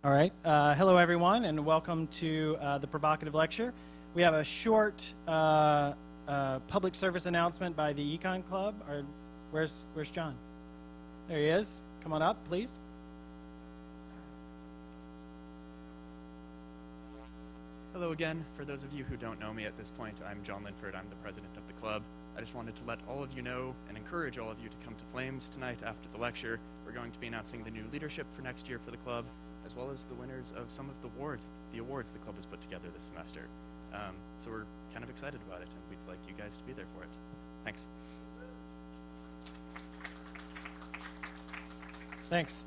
All right. Hello, everyone, and welcome to the Provocative Lecture. We have a short public service announcement by the Econ Club. Where's John? There he is. Come on up, please. Hello again. For those of you who don't know me at this point, I'm John Linford. I'm the president of the club. I just wanted to let all of you know and encourage all of you to come to Flames tonight after the lecture. We're going to be announcing the new leadership for next year for the club, as well as the winners of some of the awards the club has put together this semester. So we're kind of excited about it, and we'd like you guys to be there for it. Thanks. Thanks.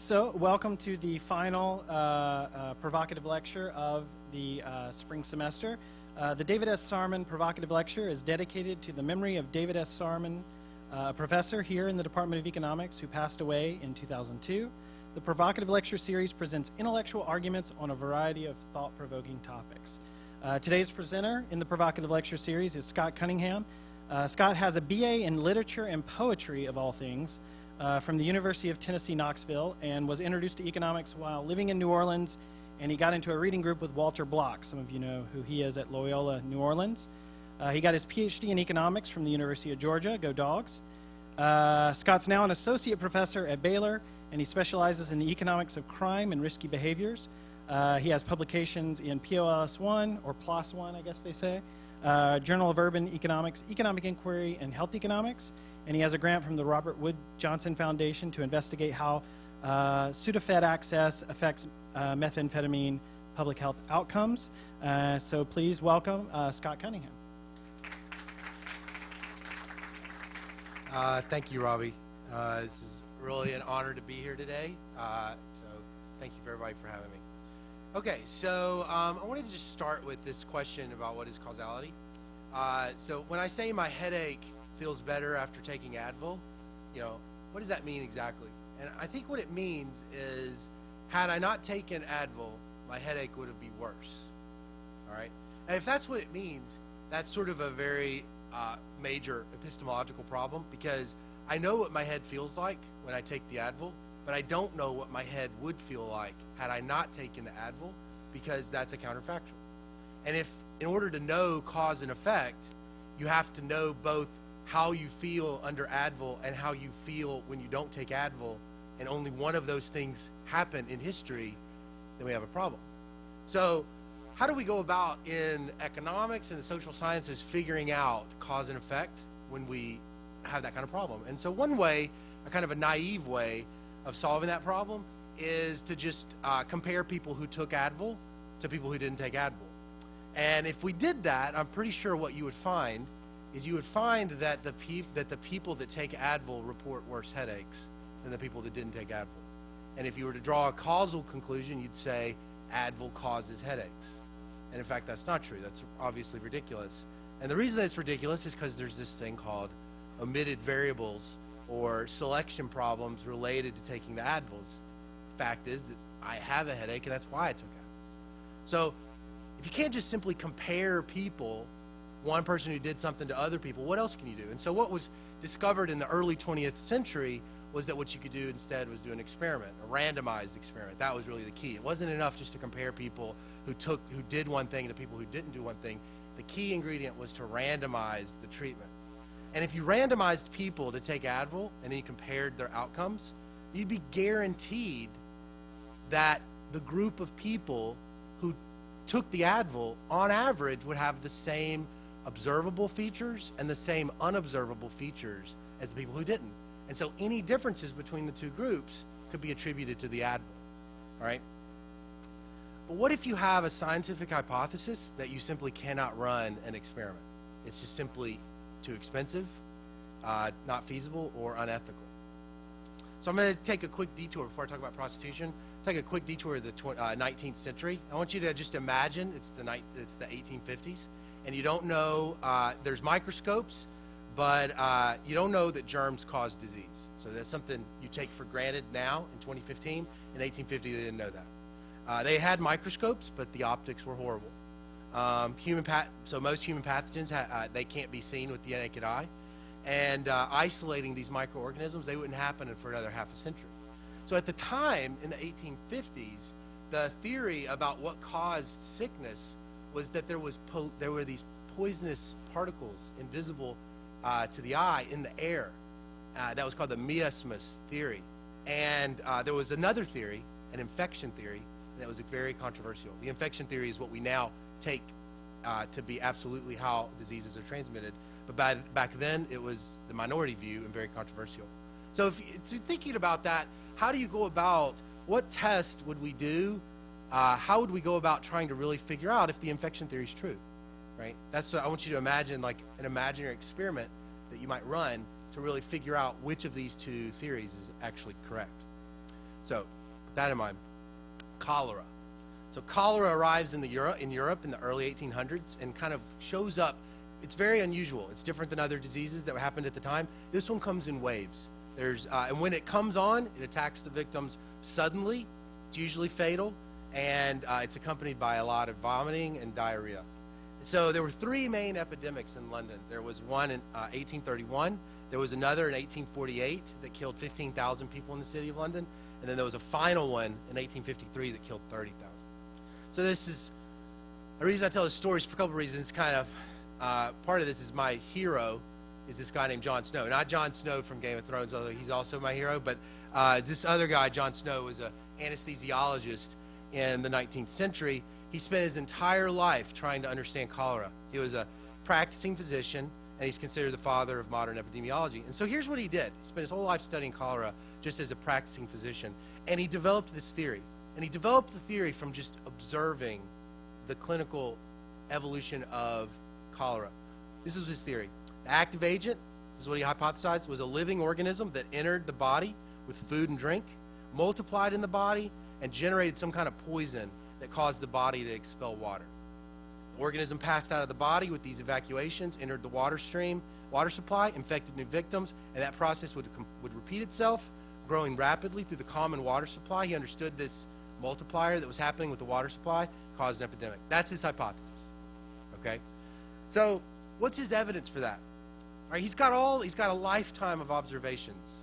So welcome to the final provocative lecture of the spring semester. The David S. Saurman Provocative Lecture is dedicated to the memory of David S. Saurman, a professor here in the Department of Economics who passed away in 2002. The Provocative Lecture series presents intellectual arguments on a variety of thought-provoking topics. Today's presenter in the Provocative Lecture series is Scott Cunningham. Scott has a BA in Literature and Poetry, of all things, from the University of Tennessee, Knoxville, and was introduced to economics while living in New Orleans, and he got into a reading group with Walter Block. Some of you know who he is at Loyola, New Orleans. He got his Ph.D. in economics from the University of Georgia. Go Dogs. Scott's now an associate professor at Baylor, and he specializes in the economics of crime and risky behaviors. He has publications in POS 1, or PLOS 1, I guess they say, Journal of Urban Economics, Economic Inquiry, and Health Economics. And he has a grant from the Robert Wood Johnson Foundation to investigate how Sudafed access affects methamphetamine public health outcomes. So please welcome Scott Cunningham. Thank you, Robbie. This is really an honor to be here today. So thank you, everybody, for having me. Okay, so I wanted to just start with this question about what is causality. So when I say my headache feels better after taking Advil, what does that mean exactly? And I think what it means is, had I not taken Advil, my headache would have been worse. All right? And if that's what it means, that's sort of a very major epistemological problem, because I know what my head feels like when I take the Advil, but I don't know what my head would feel like had I not taken the Advil, because that's a counterfactual. And if, in order to know cause and effect, you have to know both how you feel under Advil and how you feel when you don't take Advil, and only one of those things happen in history, then we have a problem. So how do we go about in economics and the social sciences figuring out cause and effect when we have that kind of problem? And so one way, a kind of a naive way of solving that problem, is to just compare people who took Advil to people who didn't take Advil. And if we did that, I'm pretty sure what you would find is that the people that take Advil report worse headaches than the people that didn't take Advil. And if you were to draw a causal conclusion, you'd say Advil causes headaches. And in fact, that's not true. That's obviously ridiculous. And the reason it's ridiculous is because there's this thing called omitted variables, or selection problems related to taking the Advils. The fact is that I have a headache, and that's why I took Advil. So if you can't just simply compare people, one person who did something to other people, what else can you do? And so what was discovered in the early 20th century was that what you could do instead was do an experiment, a randomized experiment. That was really the key. It wasn't enough just to compare people who did one thing to people who didn't do one thing. The key ingredient was to randomize the treatment. And if you randomized people to take Advil and then you compared their outcomes, you'd be guaranteed that the group of people who took the Advil, on average, would have the same observable features and the same unobservable features as the people who didn't. And so any differences between the two groups could be attributed to the Advil, all right? But what if you have a scientific hypothesis that you simply cannot run an experiment? It's just simply too expensive, not feasible, or unethical. So I'm going to take a quick detour before I talk about prostitution. Take a quick detour to the 19th century. I want you to just imagine it's the 1850s, and you don't know, there's microscopes, but you don't know that germs cause disease. So that's something you take for granted now in 2015. In 1850, they didn't know that. They had microscopes, but the optics were horrible. So most human pathogens, they can't be seen with the naked eye. And isolating these microorganisms, they wouldn't happen for another half a century. So at the time, in the 1850s, the theory about what caused sickness was that there were these poisonous particles invisible to the eye in the air. That was called the miasmus theory. And there was another theory, an infection theory, that was very controversial. The infection theory is what we now take to be absolutely how diseases are transmitted. But back then, it was the minority view and very controversial. So if you're thinking about that, how do you go about, what test would we do? How would we go about trying to really figure out if the infection theory is true, right? That's what I want you to imagine, like an imaginary experiment that you might run to really figure out which of these two theories is actually correct. So with that in mind, cholera. So cholera arrives in Europe in the early 1800s and kind of shows up. It's very unusual. It's different than other diseases that happened at the time. This one comes in waves. And when it comes on, it attacks the victims suddenly. It's usually fatal, and it's accompanied by a lot of vomiting and diarrhea. So there were three main epidemics in London. There was one in 1831. There was another in 1848 that killed 15,000 people in the city of London. And then there was a final one in 1853 that killed 30,000. So this is, the reason I tell this story is for a couple of reasons. Kind of, part of this is my hero is this guy named Jon Snow. Not Jon Snow from Game of Thrones, although he's also my hero, but this other guy, Jon Snow, was an anesthesiologist in the 19th century. He spent his entire life trying to understand cholera. He was a practicing physician, and he's considered the father of modern epidemiology. And so here's what he did. He spent his whole life studying cholera just as a practicing physician, and he developed this theory. And he developed the theory from just observing the clinical evolution of cholera. This was his theory. The active agent, this is what he hypothesized, was a living organism that entered the body with food and drink, multiplied in the body, and generated some kind of poison that caused the body to expel water. The organism passed out of the body with these evacuations, entered the water stream, water supply, infected new victims, and that process would repeat itself, growing rapidly through the common water supply. He understood this multiplier that was happening with the water supply caused an epidemic. That's his hypothesis. Okay? So what's his evidence for that? All right, he's got a lifetime of observations.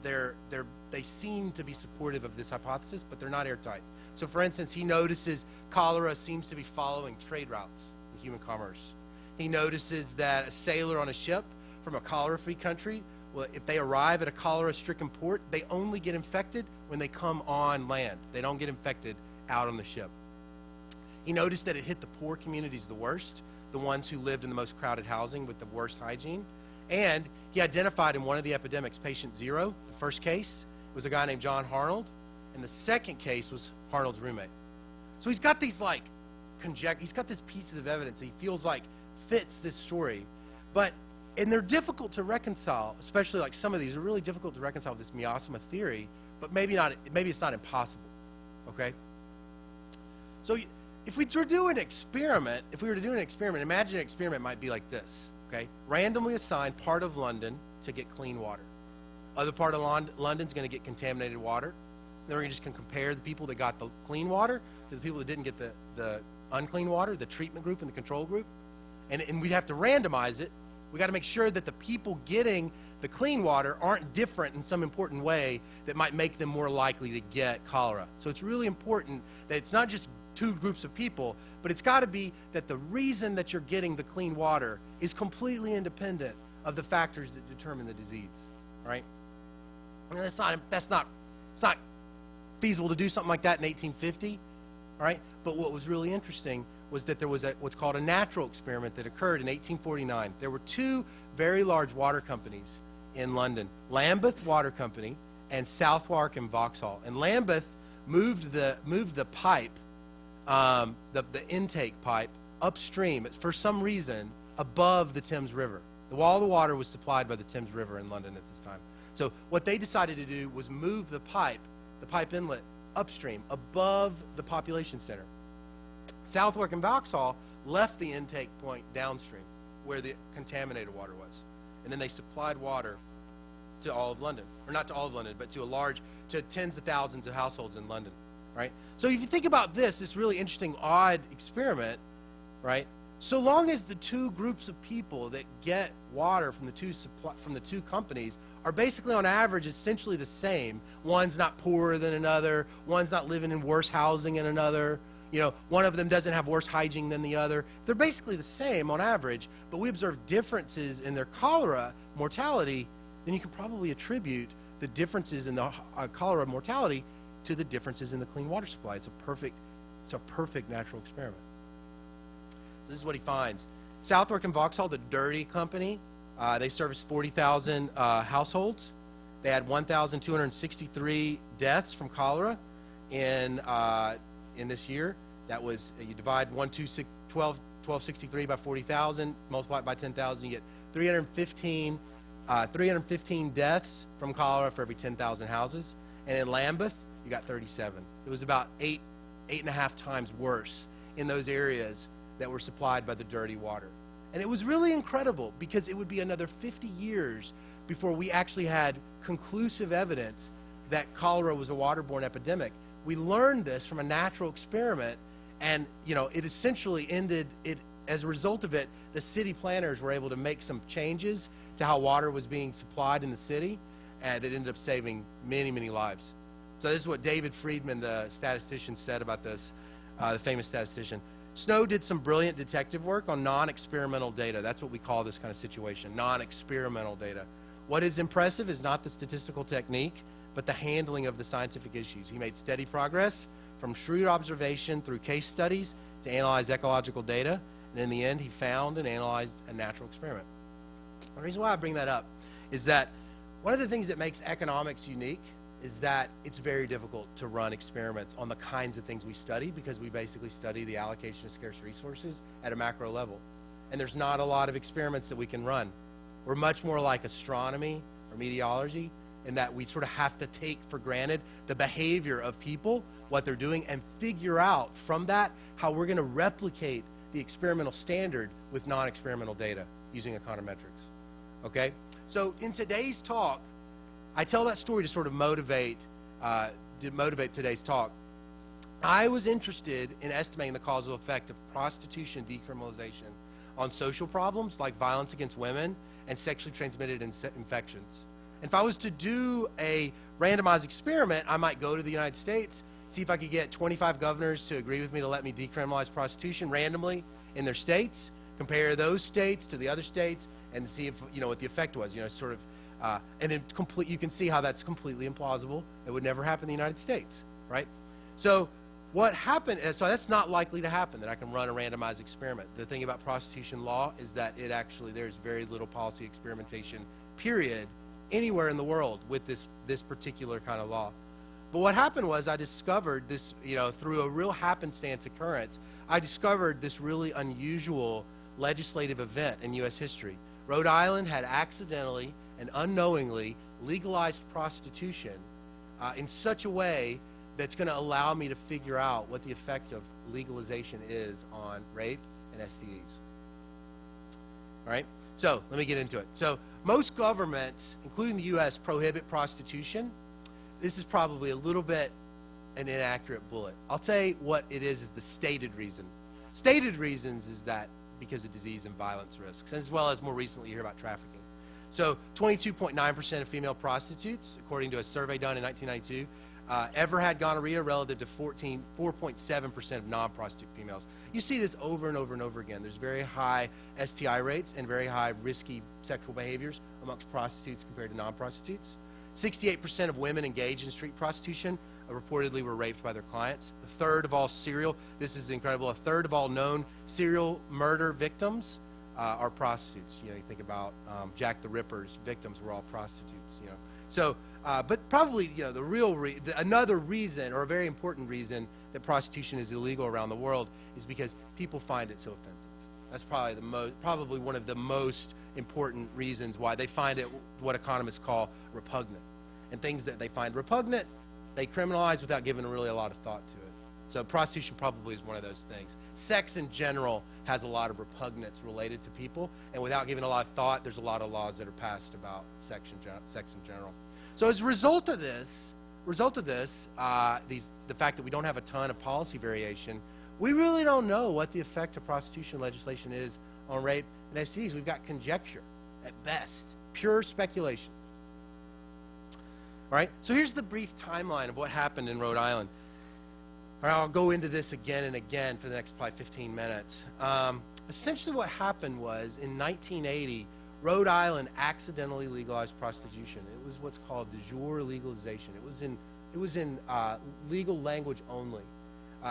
They seem to be supportive of this hypothesis, but they're not airtight. So for instance, he notices cholera seems to be following trade routes in human commerce. He notices that a sailor on a ship from a cholera-free country, well, if they arrive at a cholera-stricken port, they only get infected when they come on land. They don't get infected out on the ship. He noticed that it hit the poor communities the worst, the ones who lived in the most crowded housing with the worst hygiene. And he identified in one of the epidemics, patient 0, the first case, was a guy named John Harnold, and the second case was Harnold's roommate. So he's got these he's got these pieces of evidence that he feels like fits this story, and they're difficult to reconcile, especially like some of these are really difficult to reconcile with this miasma theory, but maybe it's not impossible, okay? So if we were to do an experiment, imagine an experiment might be like this, okay? Randomly assign part of London to get clean water. Other part of London's going to get contaminated water. Then we're just going to compare the people that got the clean water to the people that didn't get the unclean water, the treatment group and the control group. And we'd have to randomize it. We got to make sure that the people getting the clean water aren't different in some important way that might make them more likely to get cholera. So it's really important that it's not just two groups of people, but it's got to be that the reason that you're getting the clean water is completely independent of the factors that determine the disease, right? And it's not feasible to do something like that in 1850, all right? But what was really interesting was that there was what's called a natural experiment that occurred in 1849. There were two very large water companies in London, Lambeth Water Company and Southwark and Vauxhall. And Lambeth moved the pipe, the intake pipe, upstream for some reason above the Thames River. All the water was supplied by the Thames River in London at this time. So what they decided to do was move the pipe inlet upstream above the population center. Southwark and Vauxhall left the intake point downstream where the contaminated water was. And then they supplied water to all of London, or not to all of London, but to tens of thousands of households in London, right? So if you think about this really interesting, odd experiment, right? so long as the two groups of people that get water from the two companies are basically on average essentially the same. One's not poorer than another, one's not living in worse housing than another, one of them doesn't have worse hygiene than the other. They're basically the same on average, but we observe differences in their cholera mortality, then you can probably attribute the differences in the cholera mortality to the differences in the clean water supply. It's a perfect natural experiment. So this is what he finds. Southwark and Vauxhall, the dirty company, they serviced 40,000 households. They had 1,263 deaths from cholera in this year. That was, you divide 1263 by 40,000, multiply it by 10,000, you get 315 deaths from cholera for every 10,000 houses. And in Lambeth, you got 37. It was about 8.5 times worse in those areas that were supplied by the dirty water. And it was really incredible because it would be another 50 years before we actually had conclusive evidence that cholera was a waterborne epidemic. We learned this from a natural experiment, and it essentially ended it. As a result of it, the city planners were able to make some changes to how water was being supplied in the city, and that ended up saving many, many lives. So this is what David Friedman, the statistician, said about this, the famous statistician. Snow did some brilliant detective work on non-experimental data. That's what we call this kind of situation, non-experimental data. What is impressive is not the statistical technique, but the handling of the scientific issues. He made steady progress from shrewd observation through case studies to analyze ecological data, and in the end, he found and analyzed a natural experiment. The reason why I bring that up is that one of the things that makes economics unique is that it's very difficult to run experiments on the kinds of things we study, because we basically study the allocation of scarce resources at a macro level. And there's not a lot of experiments that we can run. We're much more like astronomy or meteorology in that we sort of have to take for granted the behavior of people, what they're doing, and figure out from that how we're going to replicate the experimental standard with non-experimental data using econometrics. Okay? So in today's talk, I tell that story to sort of motivate today's talk. I was interested in estimating the causal effect of prostitution decriminalization on social problems like violence against women and sexually transmitted infections. And if I was to do a randomized experiment, I might go to the United States, see if I could get 25 governors to agree with me to let me decriminalize prostitution randomly in their states, compare those states to the other states, and see if, what the effect was, sort of. And you can see how that's completely implausible. It would never happen in the United States, right? So what happened, so that's not likely to happen, that I can run a randomized experiment. The thing about prostitution law is that there's very little policy experimentation, period, anywhere in the world with this particular kind of law. But what happened was I discovered this, through a real happenstance occurrence, I discovered this really unusual legislative event in U.S. history. Rhode Island had accidentally and unknowingly legalized prostitution in such a way that's going to allow me to figure out what the effect of legalization is on rape and STDs. All right? So let me get into it. So most governments, including the U.S., prohibit prostitution. This is probably a little bit an inaccurate bullet. I'll tell you what it is the stated reason. Stated reasons is that because of disease and violence risks, as well as more recently you hear about trafficking. So 22.9% of female prostitutes, according to a survey done in 1992, ever had gonorrhea relative to 4.7% of non-prostitute females. You see this over and over and over again. There's very high STI rates and very high risky sexual behaviors amongst prostitutes compared to non-prostitutes. 68% of women engaged in street prostitution reportedly were raped by their clients. A third of all this is incredible, a third of all known serial murder victims are prostitutes. You think about Jack the Ripper's victims were all prostitutes. So, but probably another reason, or a very important reason, that prostitution is illegal around the world is because people find it so offensive. That's probably one of the most important reasons why they find it what economists call repugnant. And things that they find repugnant, they criminalize without giving really a lot of thought to it. So prostitution probably is one of those things. Sex in general has a lot of repugnance related to people, and without giving a lot of thought, there's a lot of laws that are passed about sex in general. So as a result of this, the fact that we don't have a ton of policy variation, we really don't know what the effect of prostitution legislation is on rape and STDs. We've got conjecture at best, pure speculation. All right, so here's the brief timeline of what happened in Rhode Island. All right, I'll go into this again and again for the next probably 15 minutes. Essentially what happened was in 1980, Rhode Island accidentally legalized prostitution. It was what's called de jure legalization. It was in legal language only.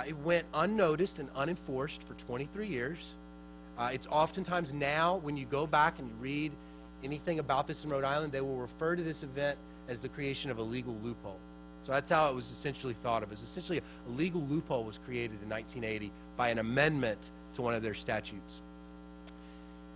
It went unnoticed and unenforced for 23 years. It's oftentimes now, when you go back and you read anything about this in Rhode Island, they will refer to this event as the creation of a legal loophole. So that's how it was essentially thought of. It was essentially a legal loophole was created in 1980 by an amendment to one of their statutes.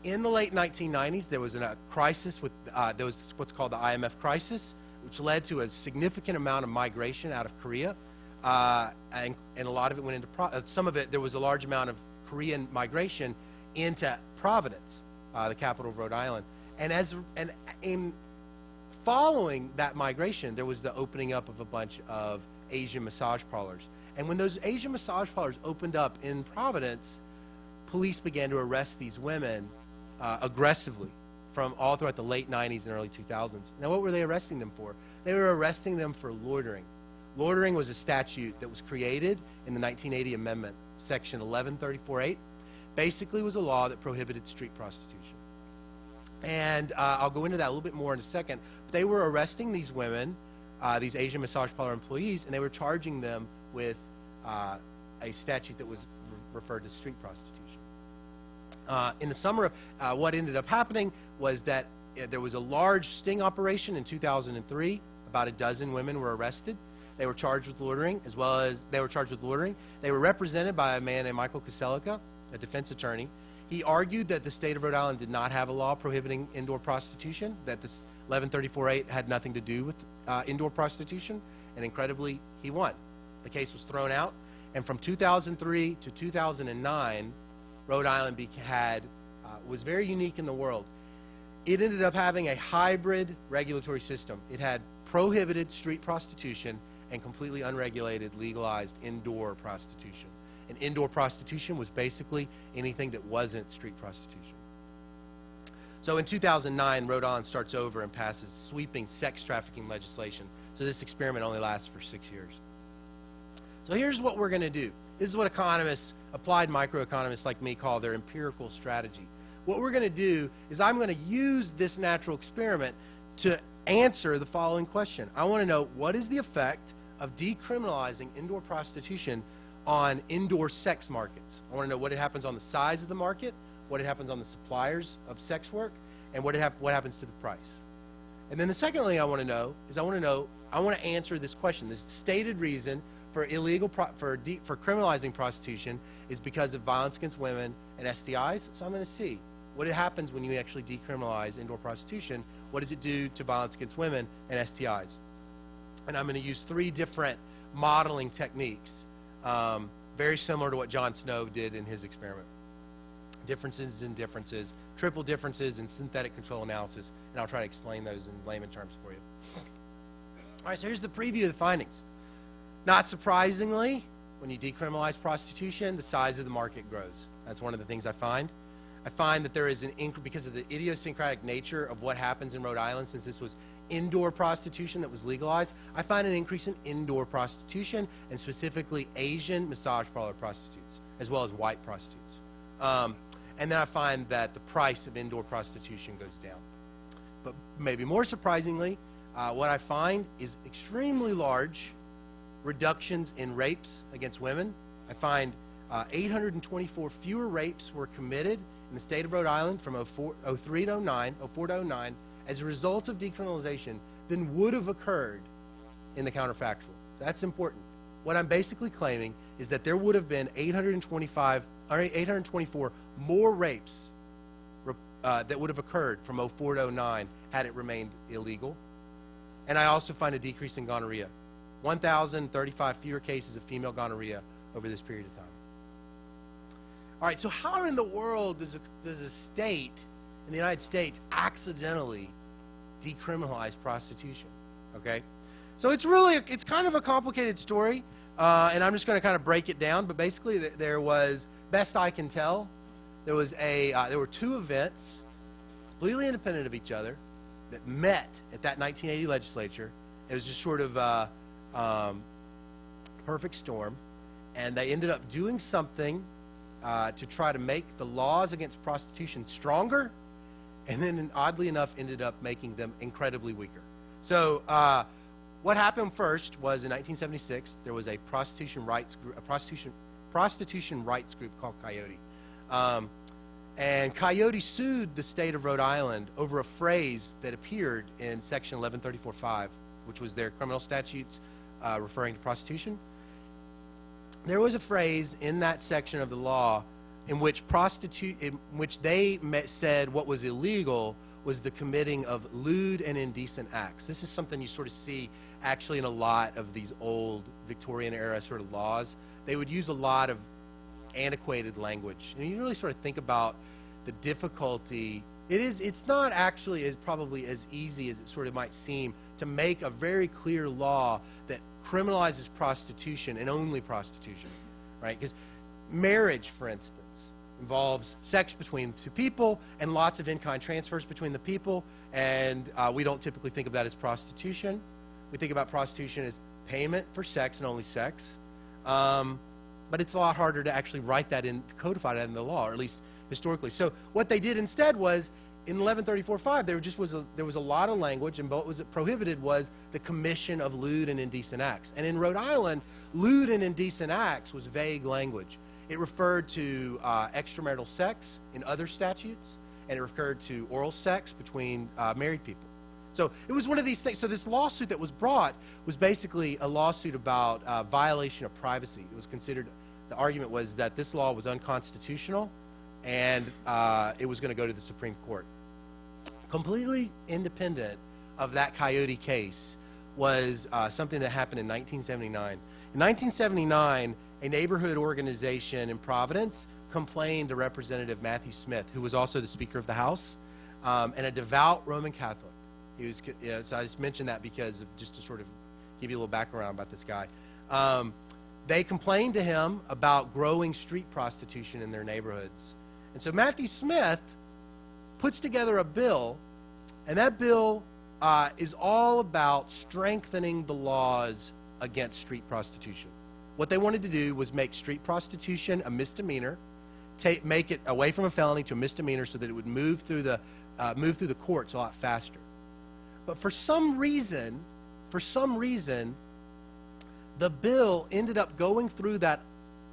In the late 1990s, there was a crisis with, there was what's called the IMF crisis, which led to a significant amount of migration out of Korea. And a lot of it went into, some of it, there was a large amount of Korean migration into Providence, the capital of Rhode Island. And in following that migration, there was the opening up of a bunch of Asian massage parlors. And when those Asian massage parlors opened up in Providence, police began to arrest these women aggressively from all throughout the late 90s and early 2000s. Now, what were they arresting them for? They were arresting them for loitering. Loitering was a statute that was created in the 1980 amendment, section 1134.8. Basically was a law that prohibited street prostitution. And I'll go into that a little bit more in a second. But they were arresting these women, these Asian massage parlor employees, and they were charging them with a statute that was referred to street prostitution. In the summer, what ended up happening was that there was a large sting operation in 2003. About a dozen women were arrested. They were charged with loitering, as well as they were charged with loitering. They were represented by a man named Michael Koselica, a defense attorney. He argued that the state of Rhode Island did not have a law prohibiting indoor prostitution, that this 1134.8 had nothing to do with indoor prostitution, and incredibly, he won. The case was thrown out, and from 2003 to 2009, Rhode Island was very unique in the world. It ended up having a hybrid regulatory system. It had prohibited street prostitution and completely unregulated, legalized indoor prostitution. And indoor prostitution was basically anything that wasn't street prostitution. So in 2009, Rhode Island starts over and passes sweeping sex trafficking legislation. So this experiment only lasts for 6 years. So here's what we're going to do. This is what economists, applied microeconomists like me, call their empirical strategy. What we're going to do is I'm going to use this natural experiment to answer the following question. I want to know, what is the effect of decriminalizing indoor prostitution on indoor sex markets? I want to know what happens on the size of the market, what happens on the suppliers of sex work, and what happens to the price. And then the second thing I want to know is I want to answer this question. This stated reason for for criminalizing prostitution is because of violence against women and STIs. So I'm going to see what happens when you actually decriminalize indoor prostitution. What does it do to violence against women and STIs? And I'm going to use 3 different modeling techniques, very similar to what John Snow did in his experiment. Differences in differences, triple differences, and synthetic control analysis. And I'll try to explain those in layman terms for you. All right, so here's the preview of the findings. Not surprisingly, when you decriminalize prostitution, the size of the market grows. That's one of the things I find. I find that there is an increase because of the idiosyncratic nature of what happens in Rhode Island, since this was indoor prostitution that was legalized. I find an increase in indoor prostitution, and specifically Asian massage parlor prostitutes, as well as white prostitutes. And then I find that the price of indoor prostitution goes down. But maybe more surprisingly, what I find is extremely large reductions in rapes against women. I find 824 fewer rapes were committed in the state of Rhode Island from 04 to 09 as a result of decriminalization than would have occurred in the counterfactual. That's important. What I'm basically claiming is that there would have been 824 more rapes that would have occurred from 04 to 09 had it remained illegal. And I also find a decrease in gonorrhea. 1,035 fewer cases of female gonorrhea over this period of time. All right, so how in the world does a state in the United States accidentally decriminalize prostitution? Okay, so it's kind of a complicated story, And I'm just going to kind of break it down. But basically, there was, best I can tell, there were two events completely independent of each other that met at that 1980 legislature. It was just sort of a perfect storm. And they ended up doing something to try to make the laws against prostitution stronger, and then oddly enough ended up making them incredibly weaker. So what happened first was in 1976 there was a prostitution rights group called Coyote, and Coyote sued the state of Rhode Island over a phrase that appeared in section 1134.5, which was their criminal statutes referring to prostitution. There was a phrase in that section of the law in which they said what was illegal was the committing of lewd and indecent acts. This is something you sort of see actually in a lot of these old Victorian era sort of laws. They would use a lot of antiquated language. And you really sort of think about the difficulty. It's not actually probably as easy as it sort of might seem to make a very clear law that criminalizes prostitution and only prostitution, right? Because marriage, for instance, involves sex between two people and lots of in-kind transfers between the people, and we don't typically think of that as prostitution. We think about prostitution as payment for sex and only sex, but it's a lot harder to actually write that in, to codify that in the law, or at least historically. So what they did instead was, in 1134.5, there was a lot of language, and what was prohibited was the commission of lewd and indecent acts. And in Rhode Island, lewd and indecent acts was vague language. It referred to extramarital sex in other statutes, and it referred to oral sex between married people. So it was one of these things. So this lawsuit that was brought was basically a lawsuit about violation of privacy. It was considered, the argument was that this law was unconstitutional, and it was going to go to the Supreme Court. Completely independent of that Coyote case was something that happened in 1979. In 1979, a neighborhood organization in Providence complained to Representative Matthew Smith, who was also the Speaker of the House, and a devout Roman Catholic. He was, so I just mentioned that because of, just to sort of give you a little background about this guy. They complained to him about growing street prostitution in their neighborhoods. And so Matthew Smith puts together a bill, and that bill is all about strengthening the laws against street prostitution. What they wanted to do was make street prostitution a misdemeanor, make it away from a felony to a misdemeanor so that it would move through the courts a lot faster. But for some reason, the bill ended up going through that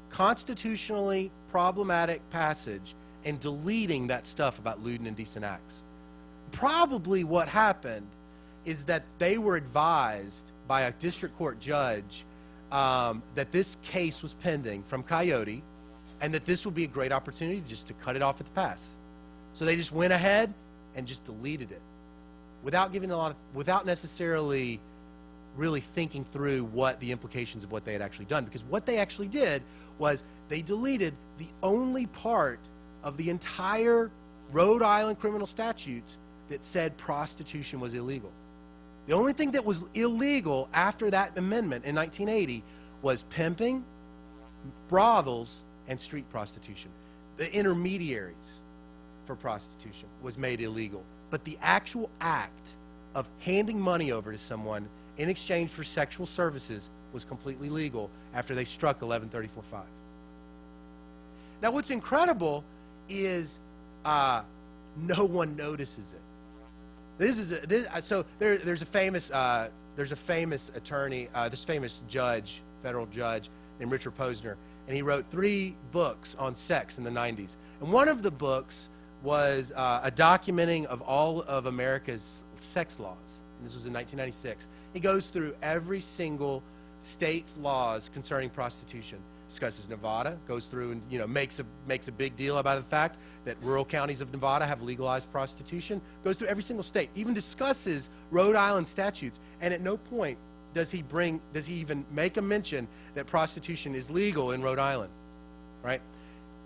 constitutionally problematic passage and deleting that stuff about lewd and indecent acts. Probably what happened is that they were advised by a district court judge that this case was pending from Coyote, and that this would be a great opportunity just to cut it off at the pass. So they just went ahead and just deleted it without necessarily really thinking through what the implications of what they had actually done. Because what they actually did was they deleted the only part of the entire Rhode Island criminal statutes that said prostitution was illegal. The only thing that was illegal after that amendment in 1980 was pimping, brothels, and street prostitution. The intermediaries for prostitution was made illegal. But the actual act of handing money over to someone in exchange for sexual services was completely legal after they struck 1134.5. Now, what's incredible is no one notices it. There's a famous attorney, this famous judge, federal judge named Richard Posner, and he wrote 3 books on sex in the 90s. And one of the books was a documenting of all of America's sex laws. And this was in 1996. He goes through every single state's laws concerning prostitution. Discusses Nevada, goes through and makes a big deal about the fact that rural counties of Nevada have legalized prostitution. Goes through every single state, even discusses Rhode Island statutes, and at no point does he even make a mention that prostitution is legal in Rhode Island, right?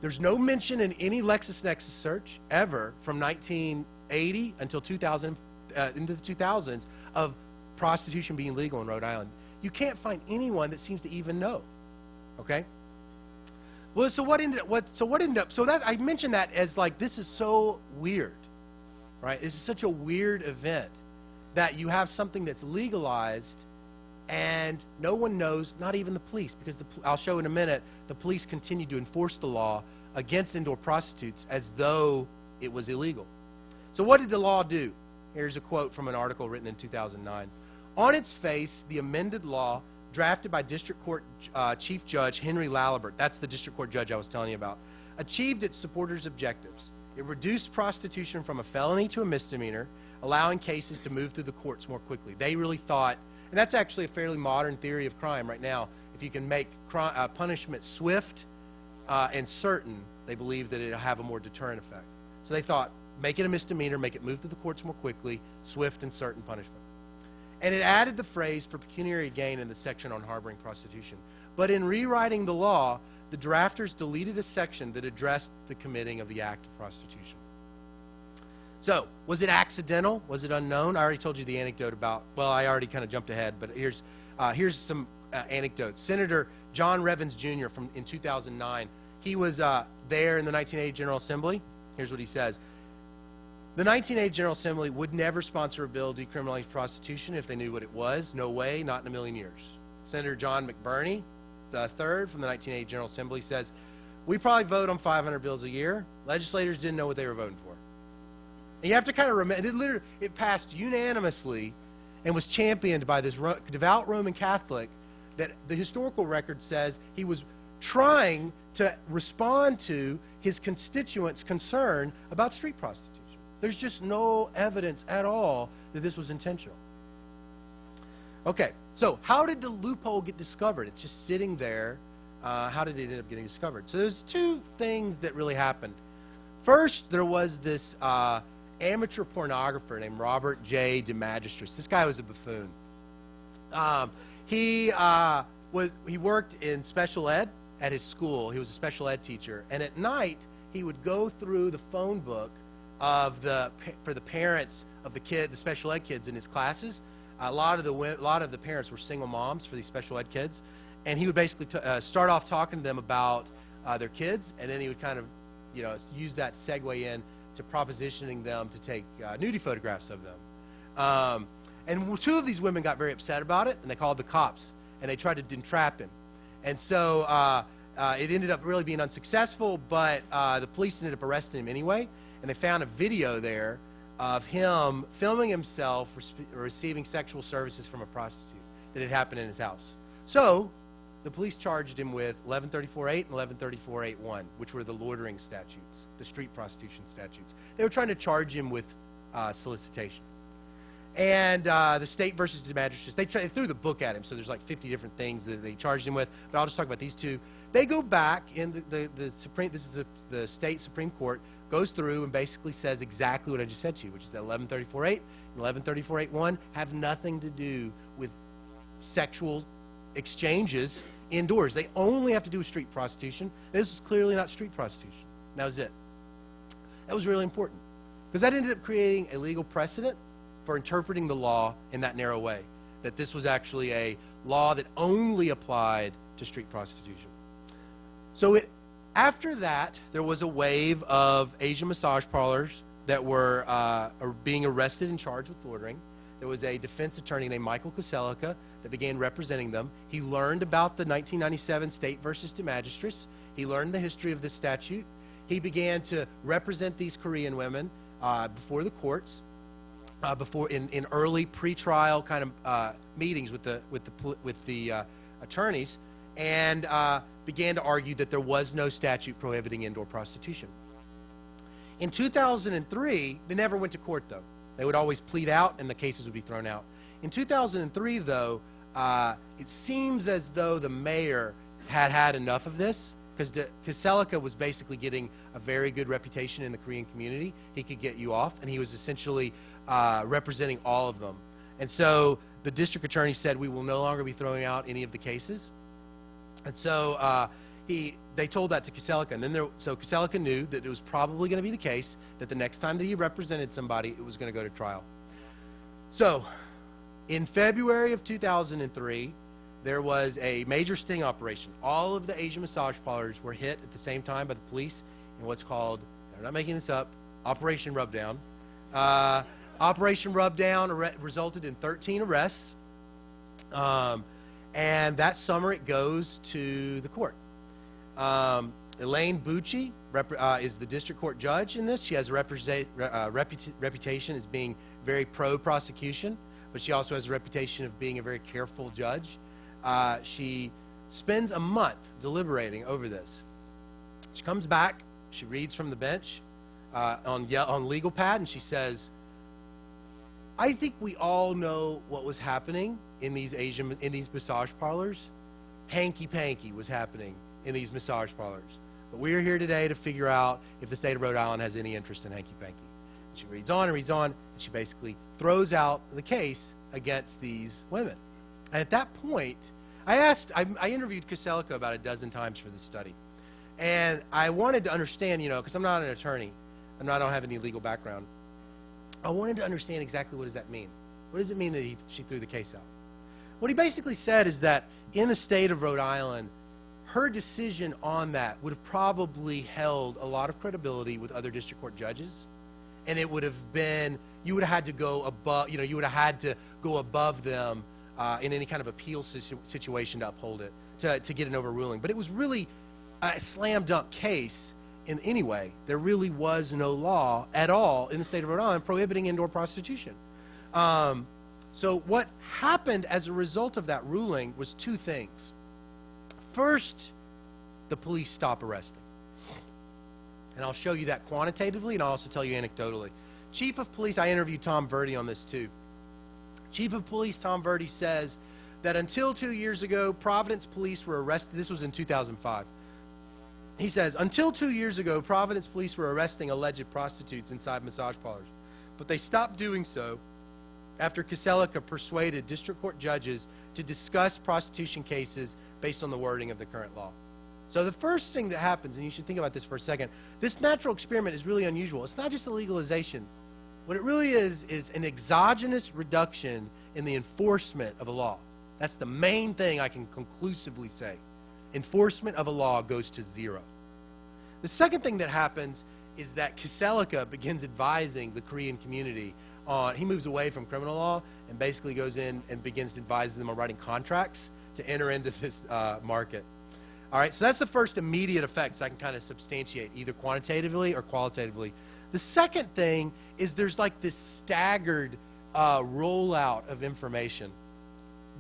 There's no mention in any LexisNexis search ever from 1980 until 2000 into the 2000s of prostitution being legal in Rhode Island. you can't find anyone that seems to even know. Okay? Well, so that I mentioned that as like, this is so weird, right? This is such a weird event that you have something that's legalized and no one knows, not even the police, because I'll show in a minute, the police continue to enforce the law against indoor prostitutes as though it was illegal. So what did the law do? Here's a quote from an article written in 2009. On its face, the amended law, drafted by District Court Chief Judge Henry Lalibert, that's the District Court judge I was telling you about, achieved its supporters' objectives. It reduced prostitution from a felony to a misdemeanor, allowing cases to move through the courts more quickly. They really thought, and that's actually a fairly modern theory of crime right now, if you can make punishment swift and certain, they believe that it'll have a more deterrent effect. So they thought, make it a misdemeanor, make it move through the courts more quickly, swift and certain punishment. And it added the phrase for pecuniary gain in the section on harboring prostitution. But in rewriting the law, the drafters deleted a section that addressed the committing of the act of prostitution. So, was it accidental? Was it unknown? I already told you the anecdote about, well, I already kind of jumped ahead, but here's some anecdotes. Senator John Revens Jr. in 2009, he was there in the 1980 General Assembly. Here's what he says. The 1980 General Assembly would never sponsor a bill decriminalizing prostitution if they knew what it was. No way, not in a million years. Senator John McBurney, the third from the 1980 General Assembly, says, we probably vote on 500 bills a year. Legislators didn't know what they were voting for. And you have to kind of remember, it passed unanimously and was championed by this devout Roman Catholic that the historical record says he was trying to respond to his constituents' concern about street prostitution. There's just no evidence at all that this was intentional. Okay, so how did the loophole get discovered? It's just sitting there. How did it end up getting discovered? So there's two things that really happened. First, there was this amateur pornographer named Robert J. DeMagistris. This guy was a buffoon. He worked in special ed at his school. He was a special ed teacher. And at night, he would go through the phone book for the parents of the special ed kids in his classes. A lot of the parents were single moms for these special ed kids, and he would basically start off talking to them about their kids, and then he would kind of, use that segue in to propositioning them to take nudie photographs of them. And two of these women got very upset about it, and they called the cops, and they tried to entrap him. And so it ended up really being unsuccessful, but the police ended up arresting him anyway. And they found a video there of him filming himself receiving sexual services from a prostitute that had happened in his house. So the police charged him with 1134-8 and 1134-8-1, which were the loitering statutes, the street prostitution statutes. They were trying to charge him with solicitation. And the state versus the magistrates, they threw the book at him, so there's like 50 different things that they charged him with, but I'll just talk about these two. They go back in the state Supreme Court, goes through and basically says exactly what I just said to you, which is that 1134-8 and 1134-8-1 have nothing to do with sexual exchanges indoors. They only have to do with street prostitution. This is clearly not street prostitution. That was it. That was really important because that ended up creating a legal precedent for interpreting the law in that narrow way, that this was actually a law that only applied to street prostitution. So after that, there was a wave of Asian massage parlors that were being arrested and charged with loitering. There was a defense attorney named Michael Koselica that began representing them. He learned about the 1997 State versus DeMagistris. He learned the history of this statute. He began to represent these Korean women before the courts, in early pre-trial kind of meetings with the attorneys, and began to argue that there was no statute prohibiting indoor prostitution. In 2003, they never went to court, though. They would always plead out, and the cases would be thrown out. In 2003, though, it seems as though the mayor had enough of this, because Koselica was basically getting a very good reputation in the Korean community. He could get you off, and he was essentially representing all of them. And so the district attorney said, we will no longer be throwing out any of the cases. And so they told that to Koselica, and then so Koselica knew that it was probably going to be the case that the next time that he represented somebody, it was going to go to trial. So In February of 2003, there was a major sting operation. All of the Asian massage parlors were hit at the same time by the police in what's called, I'm not making this up, Operation Rubdown. Operation Rubdown resulted in 13 arrests. And that summer it goes to the court. Elaine Bucci is the district court judge in this. She has a reputation as being very pro-prosecution, but she also has a reputation of being a very careful judge. She spends a month deliberating over this. She comes back, she reads from the bench on legal pad, and she says, I think we all know what was happening in these massage parlors. Hanky-panky was happening in these massage parlors. But we're here today to figure out if the state of Rhode Island has any interest in hanky-panky. She reads on and reads on, and she basically throws out the case against these women. And at that point, I interviewed Caselica about a dozen times for this study. And I wanted to understand, because I'm not an attorney, I don't have any legal background. I wanted to understand exactly what does that mean. What does it mean that she threw the case out? What he basically said is that in the state of Rhode Island, her decision on that would have probably held a lot of credibility with other district court judges, and it would have been, you would have had to go above them in any kind of appeal situation to uphold it, to get an overruling. But it was really a slam dunk case. In any way, there really was no law at all in the state of Rhode Island prohibiting indoor prostitution. So what happened as a result of that ruling was two things. First, the police stop arresting. And I'll show you that quantitatively, and I'll also tell you anecdotally. Chief of Police, I interviewed Tom Verdi on this too. Chief of Police Tom Verdi says that until 2 years ago, Providence police were arrested. This was in 2005. He says, until 2 years ago, Providence police were arresting alleged prostitutes inside massage parlors, but they stopped doing so after Caselica persuaded district court judges to discuss prostitution cases based on the wording of the current law. So the first thing that happens, and you should think about this for a second, this natural experiment is really unusual. It's not just a legalization. What it really is an exogenous reduction in the enforcement of a law. That's the main thing I can conclusively say. Enforcement of a law goes to zero. The second thing that happens is that Caselica begins advising the Korean community on, he moves away from criminal law and basically goes in and begins advising them on writing contracts to enter into this market. All right, so that's the first immediate effects I can kind of substantiate either quantitatively or qualitatively. The second thing is there's like this staggered rollout of information.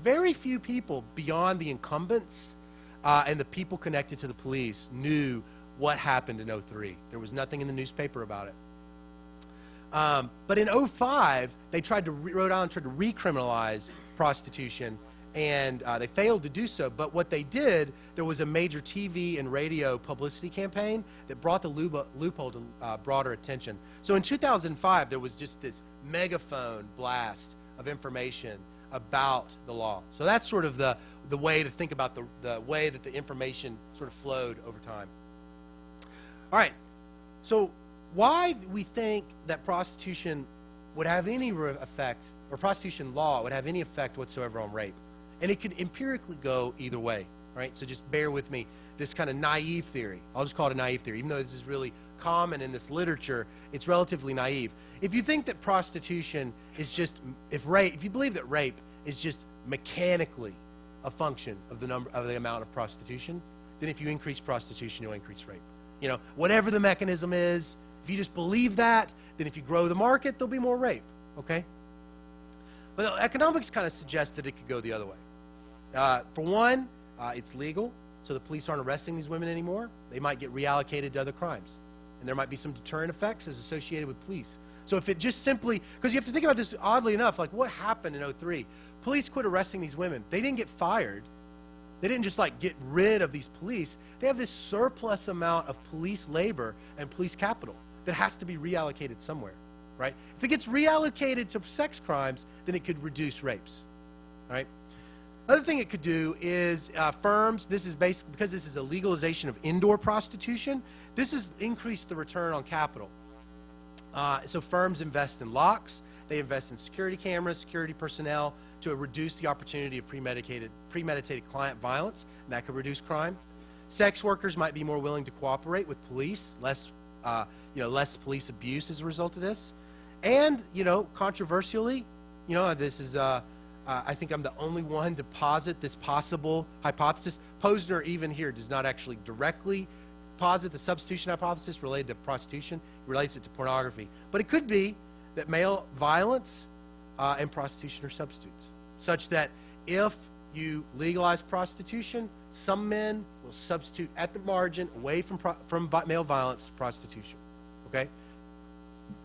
Very few people beyond the incumbents and the people connected to the police knew what happened in 2003. There was nothing in the newspaper about it. But in 2005, Rhode Island tried to recriminalize prostitution, and they failed to do so. But what they did, there was a major TV and radio publicity campaign that brought the loophole to broader attention. So in 2005, there was just this megaphone blast of information about the law. So that's sort of the way to think about the way that the information sort of flowed over time. All right, so why do we think that prostitution would have any effect, or prostitution law would have any effect whatsoever on rape? And it could empirically go either way, right? So just bear with me, this kind of naive theory. I'll just call it a naive theory. Even though this is really common in this literature, it's relatively naive. If you think that prostitution is just, if you believe that rape is just mechanically a function of the amount of prostitution, then if you increase prostitution, you'll increase rape. Whatever the mechanism is, if you just believe that, then if you grow the market, there'll be more rape, okay? But economics kind of suggests that it could go the other way. For one, it's legal, so the police aren't arresting these women anymore. They might get reallocated to other crimes. And there might be some deterrent effects as associated with police. So if it just simply, because you have to think about this oddly enough, like what happened in 2003? Police quit arresting these women. They didn't get fired. They didn't just like get rid of these police. They have this surplus amount of police labor and police capital that has to be reallocated somewhere, right? If it gets reallocated to sex crimes, then it could reduce rapes, all right? Other thing it could do is firms, this is basically, because this is a legalization of indoor prostitution, this has increased the return on capital. So firms invest in locks, they invest in security cameras, security personnel to reduce the opportunity of premeditated client violence, and that could reduce crime. Sex workers might be more willing to cooperate with police, less police abuse as a result of this. And, controversially, this is, I think I'm the only one to posit this possible hypothesis. Posner, even here, does not actually directly posit the substitution hypothesis related to prostitution. He relates it to pornography. But it could be that male violence and prostitution are substitutes, such that if you legalize prostitution, some men will substitute at the margin away from male violence to prostitution. Okay?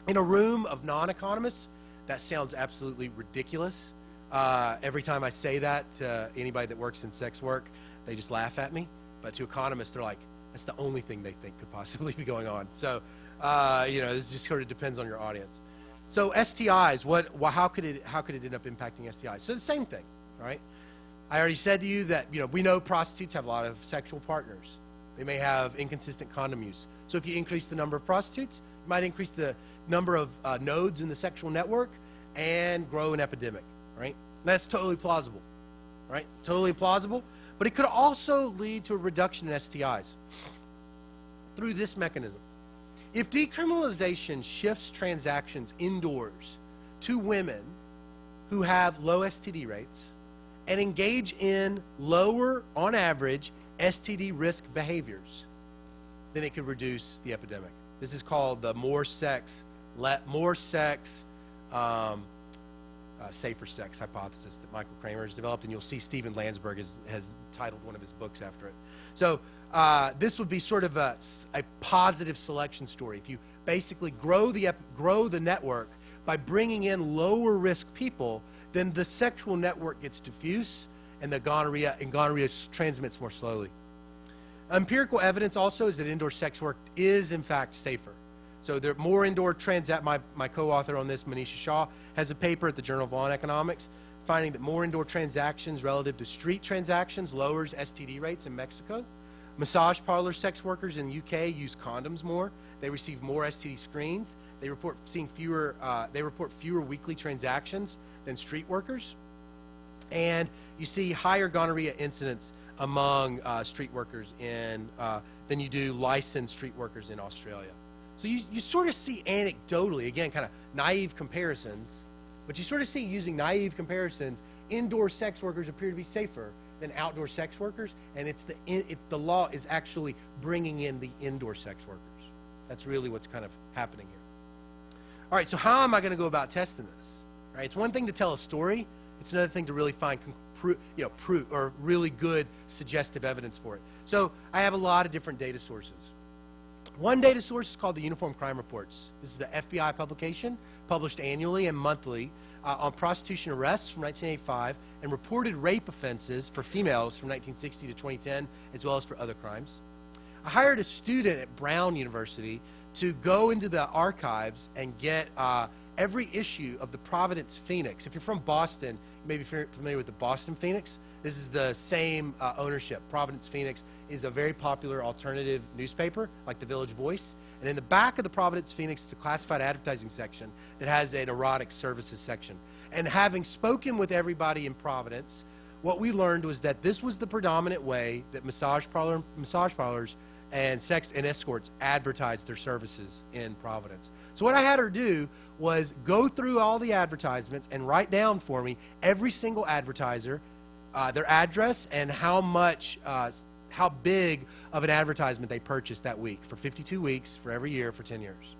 In a room of non-economists, that sounds absolutely ridiculous. Every time I say that to anybody that works in sex work, they just laugh at me. But to economists, they're like, that's the only thing they think could possibly be going on. So, this just sort of depends on your audience. So STIs, how could it end up impacting STIs? So the same thing, right? I already said to you that, we know prostitutes have a lot of sexual partners. They may have inconsistent condom use. So if you increase the number of prostitutes, you might increase the number of nodes in the sexual network and grow an epidemic, right? That's totally plausible, right? Totally plausible. But it could also lead to a reduction in STIs through this mechanism. If decriminalization shifts transactions indoors to women who have low STD rates and engage in lower, on average, STD risk behaviors, then it could reduce the epidemic. This is called the safer sex hypothesis that Michael Kramer has developed, and you'll see Stephen Landsberg has titled one of his books after it. So this would be sort of a positive selection story. If you basically grow the network by bringing in lower risk people, then the sexual network gets diffuse, and gonorrhea transmits more slowly. Empirical evidence also is that indoor sex work is in fact safer. So there are more indoor my co-author on this, Manisha Shah, has a paper at the Journal of Law and Economics finding that more indoor transactions relative to street transactions lowers STD rates in Mexico. Massage parlor sex workers in the UK use condoms more. They receive more STD screens. They report fewer weekly transactions than street workers. And you see higher gonorrhea incidence among street workers than you do licensed street workers in Australia. So you sort of see anecdotally, again, kind of naive comparisons, but you sort of see using naive comparisons, indoor sex workers appear to be safer than outdoor sex workers, and the law is actually bringing in the indoor sex workers. That's really what's kind of happening here. All right, so how am I going to go about testing this? Right, it's one thing to tell a story. It's another thing to really find proof or really good suggestive evidence for it. So I have a lot of different data sources. One data source is called the Uniform Crime Reports. This is the FBI publication, published annually and monthly on prostitution arrests from 1985 and reported rape offenses for females from 1960 to 2010, as well as for other crimes. I hired a student at Brown University to go into the archives and get every issue of the Providence Phoenix. If you're from Boston, you may be familiar with the Boston Phoenix. This is the same ownership. Providence Phoenix is a very popular alternative newspaper, like the Village Voice. And in the back of the Providence Phoenix is a classified advertising section that has an erotic services section. And having spoken with everybody in Providence, what we learned was that this was the predominant way that massage parlors and sex and escorts advertised their services in Providence. So what I had her do was go through all the advertisements and write down for me every single advertiser, their address, and how big of an advertisement they purchased that week for 52 weeks for every year for 10 years.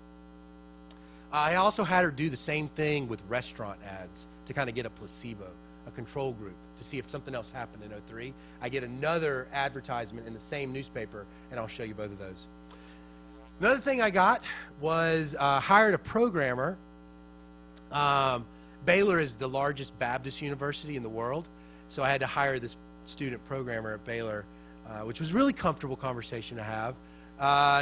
I also had her do the same thing with restaurant ads to kind of get a placebo, a control group, to see if something else happened in 2003. I get another advertisement in the same newspaper, and I'll show you both of those. Another thing I got was hired a programmer. Baylor is the largest Baptist university in the world, so I had to hire this student programmer at Baylor, which was a really comfortable conversation to have,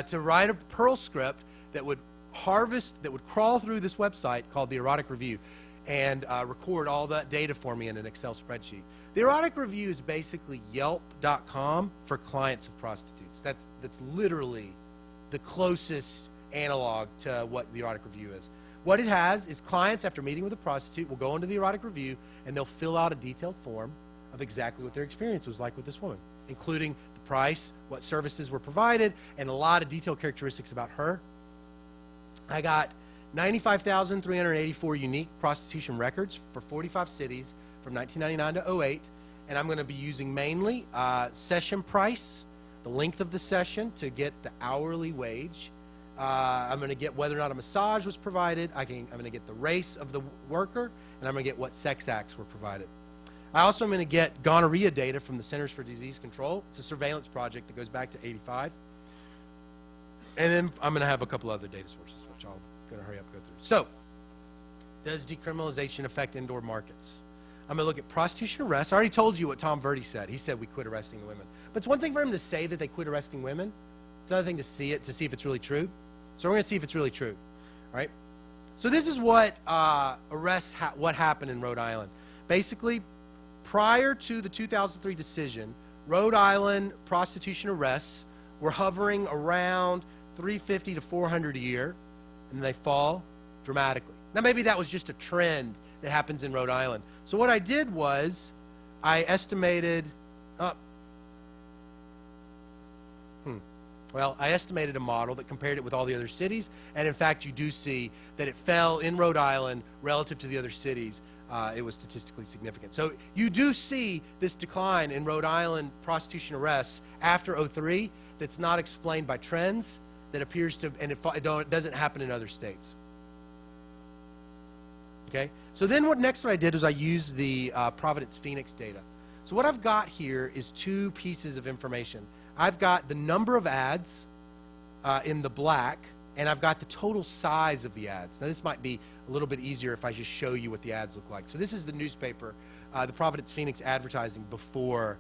to write a Perl script that would crawl through this website called the Erotic Review and record all that data for me in an Excel spreadsheet. The Erotic Review is basically Yelp.com for clients of prostitutes. That's literally the closest analog to what the erotic review is. What it has is clients, after meeting with a prostitute, will go into the erotic review and they'll fill out a detailed form of exactly what their experience was like with this woman, including the price, what services were provided, and a lot of detailed characteristics about her. I got 95,384 unique prostitution records for 45 cities from 1999 to 08, and I'm going to be using mainly session price, the length of the session to get the hourly wage. I'm going to get whether or not a massage was provided. I'm going to get the race of the worker, and I'm going to get what sex acts were provided. I also am going to get gonorrhea data from the Centers for Disease Control. It's a surveillance project that goes back to 85. And then I'm going to have a couple other data sources, which I'm going to hurry up and go through. So, does decriminalization affect indoor markets? I'm going to look at prostitution arrests. I already told you what Tom Verdi said. He said we quit arresting the women. But it's one thing for him to say that they quit arresting women. It's another thing to see it, to see if it's really true. So we're going to see if it's really true, all right? So this is what what happened in Rhode Island. Basically, prior to the 2003 decision, Rhode Island prostitution arrests were hovering around 350 to 400 a year, and they fall dramatically. Now, maybe that was just a trend that happens in Rhode Island. So what I did was I estimated I estimated a model that compared it with all the other cities, and in fact, you do see that it fell in Rhode Island relative to the other cities. It was statistically significant. So you do see this decline in Rhode Island prostitution arrests after 03 that's not explained by trends, that appears to, and it doesn't happen in other states. Okay? So then what I did was I used the Providence Phoenix data. So what I've got here is two pieces of information. I've got the number of ads in the black, and I've got the total size of the ads. Now, this might be a little bit easier if I just show you what the ads look like. So this is the newspaper, the Providence Phoenix advertising before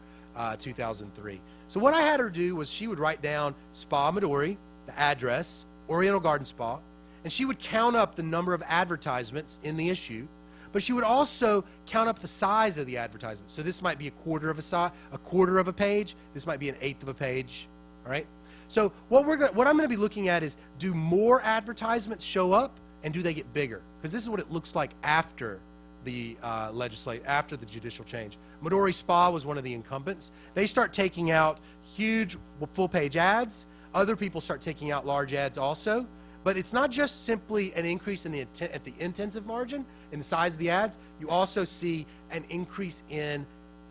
2003. So what I had her do was she would write down Spa Midori, the address, Oriental Garden Spa, and she would count up the number of advertisements in the issue, but she would also count up the size of the advertisement. So this might be a quarter of a page. This might be an eighth of a page. All right. So what I'm going to be looking at is, do more advertisements show up, and do they get bigger? Because this is what it looks like after the after the judicial change. Midori Spa was one of the incumbents. They start taking out huge full-page ads. Other people start taking out large ads also. But it's not just simply an increase in at the intensive margin, in the size of the ads. You also see an increase in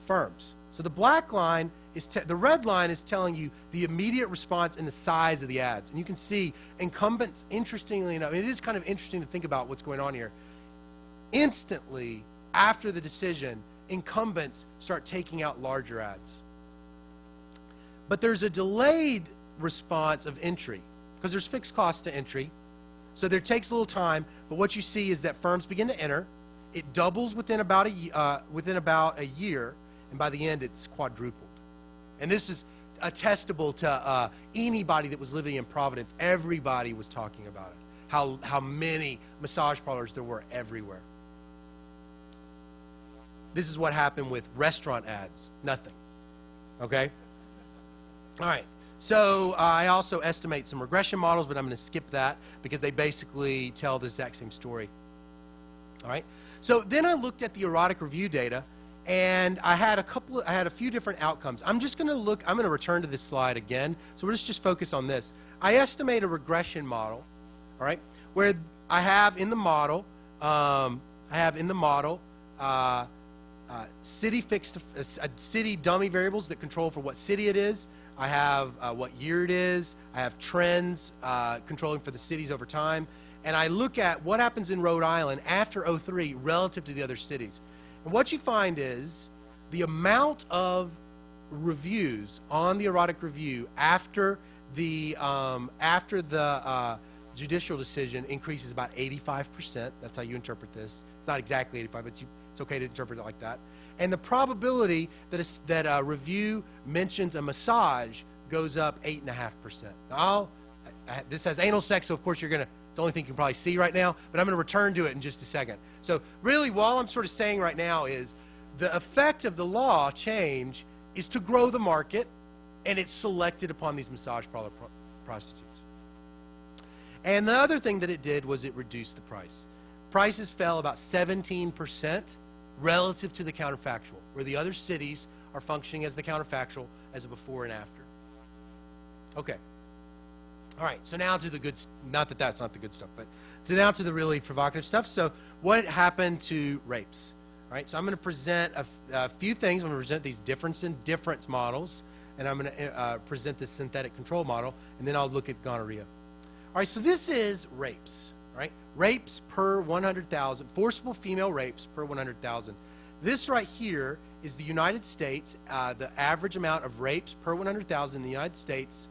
firms. So the black line the red line is telling you the immediate response and the size of the ads. And you can see incumbents, interestingly enough, it is kind of interesting to think about what's going on here. Instantly, after the decision, incumbents start taking out larger ads. But there's a delayed response of entry, because there's fixed costs to entry. So there takes a little time, but what you see is that firms begin to enter. It doubles within about a year, and by the end, it's quadrupled. And this is attestable to anybody that was living in Providence. Everybody was talking about it, how many massage parlors there were everywhere. This is what happened with restaurant ads. Nothing. Okay? All right. So I also estimate some regression models, but I'm going to skip that because they basically tell the exact same story. All right. So then I looked at the erotic review data, and I had a few different outcomes. I'm going to return to this slide again. So we'll just focus on this. I estimate a regression model, all right, where I have in the model, city dummy variables that control for what city it is. I have what year it is. I have trends controlling for the cities over time. And I look at what happens in Rhode Island after 03 relative to the other cities. And what you find is the amount of reviews on the erotic review after the judicial decision increases about 85%. That's how you interpret this. It's not exactly 85, but it's okay to interpret it like that. And the probability that a review mentions a massage goes up 8.5%. Now, this has anal sex, so of course it's the only thing you can probably see right now, but I'm going to return to it in just a second. So really, all I'm sort of saying right now is the effect of the law change is to grow the market, and it's selected upon these massage parlor prostitutes. And the other thing that it did was it reduced the price. Prices fell about 17% relative to the counterfactual, where the other cities are functioning as the counterfactual as a before and after. Okay. All right, so now to the good, not that that's not the good stuff, but so now to the really provocative stuff. So what happened to rapes? All right, so I'm going to present a few things. I'm going to present these difference in difference models, and I'm going to present this synthetic control model, and then I'll look at gonorrhea. All right, so this is rapes, right? Rapes per 100,000, forcible female rapes per 100,000. This right here is the United States, the average amount of rapes per 100,000 in the United States,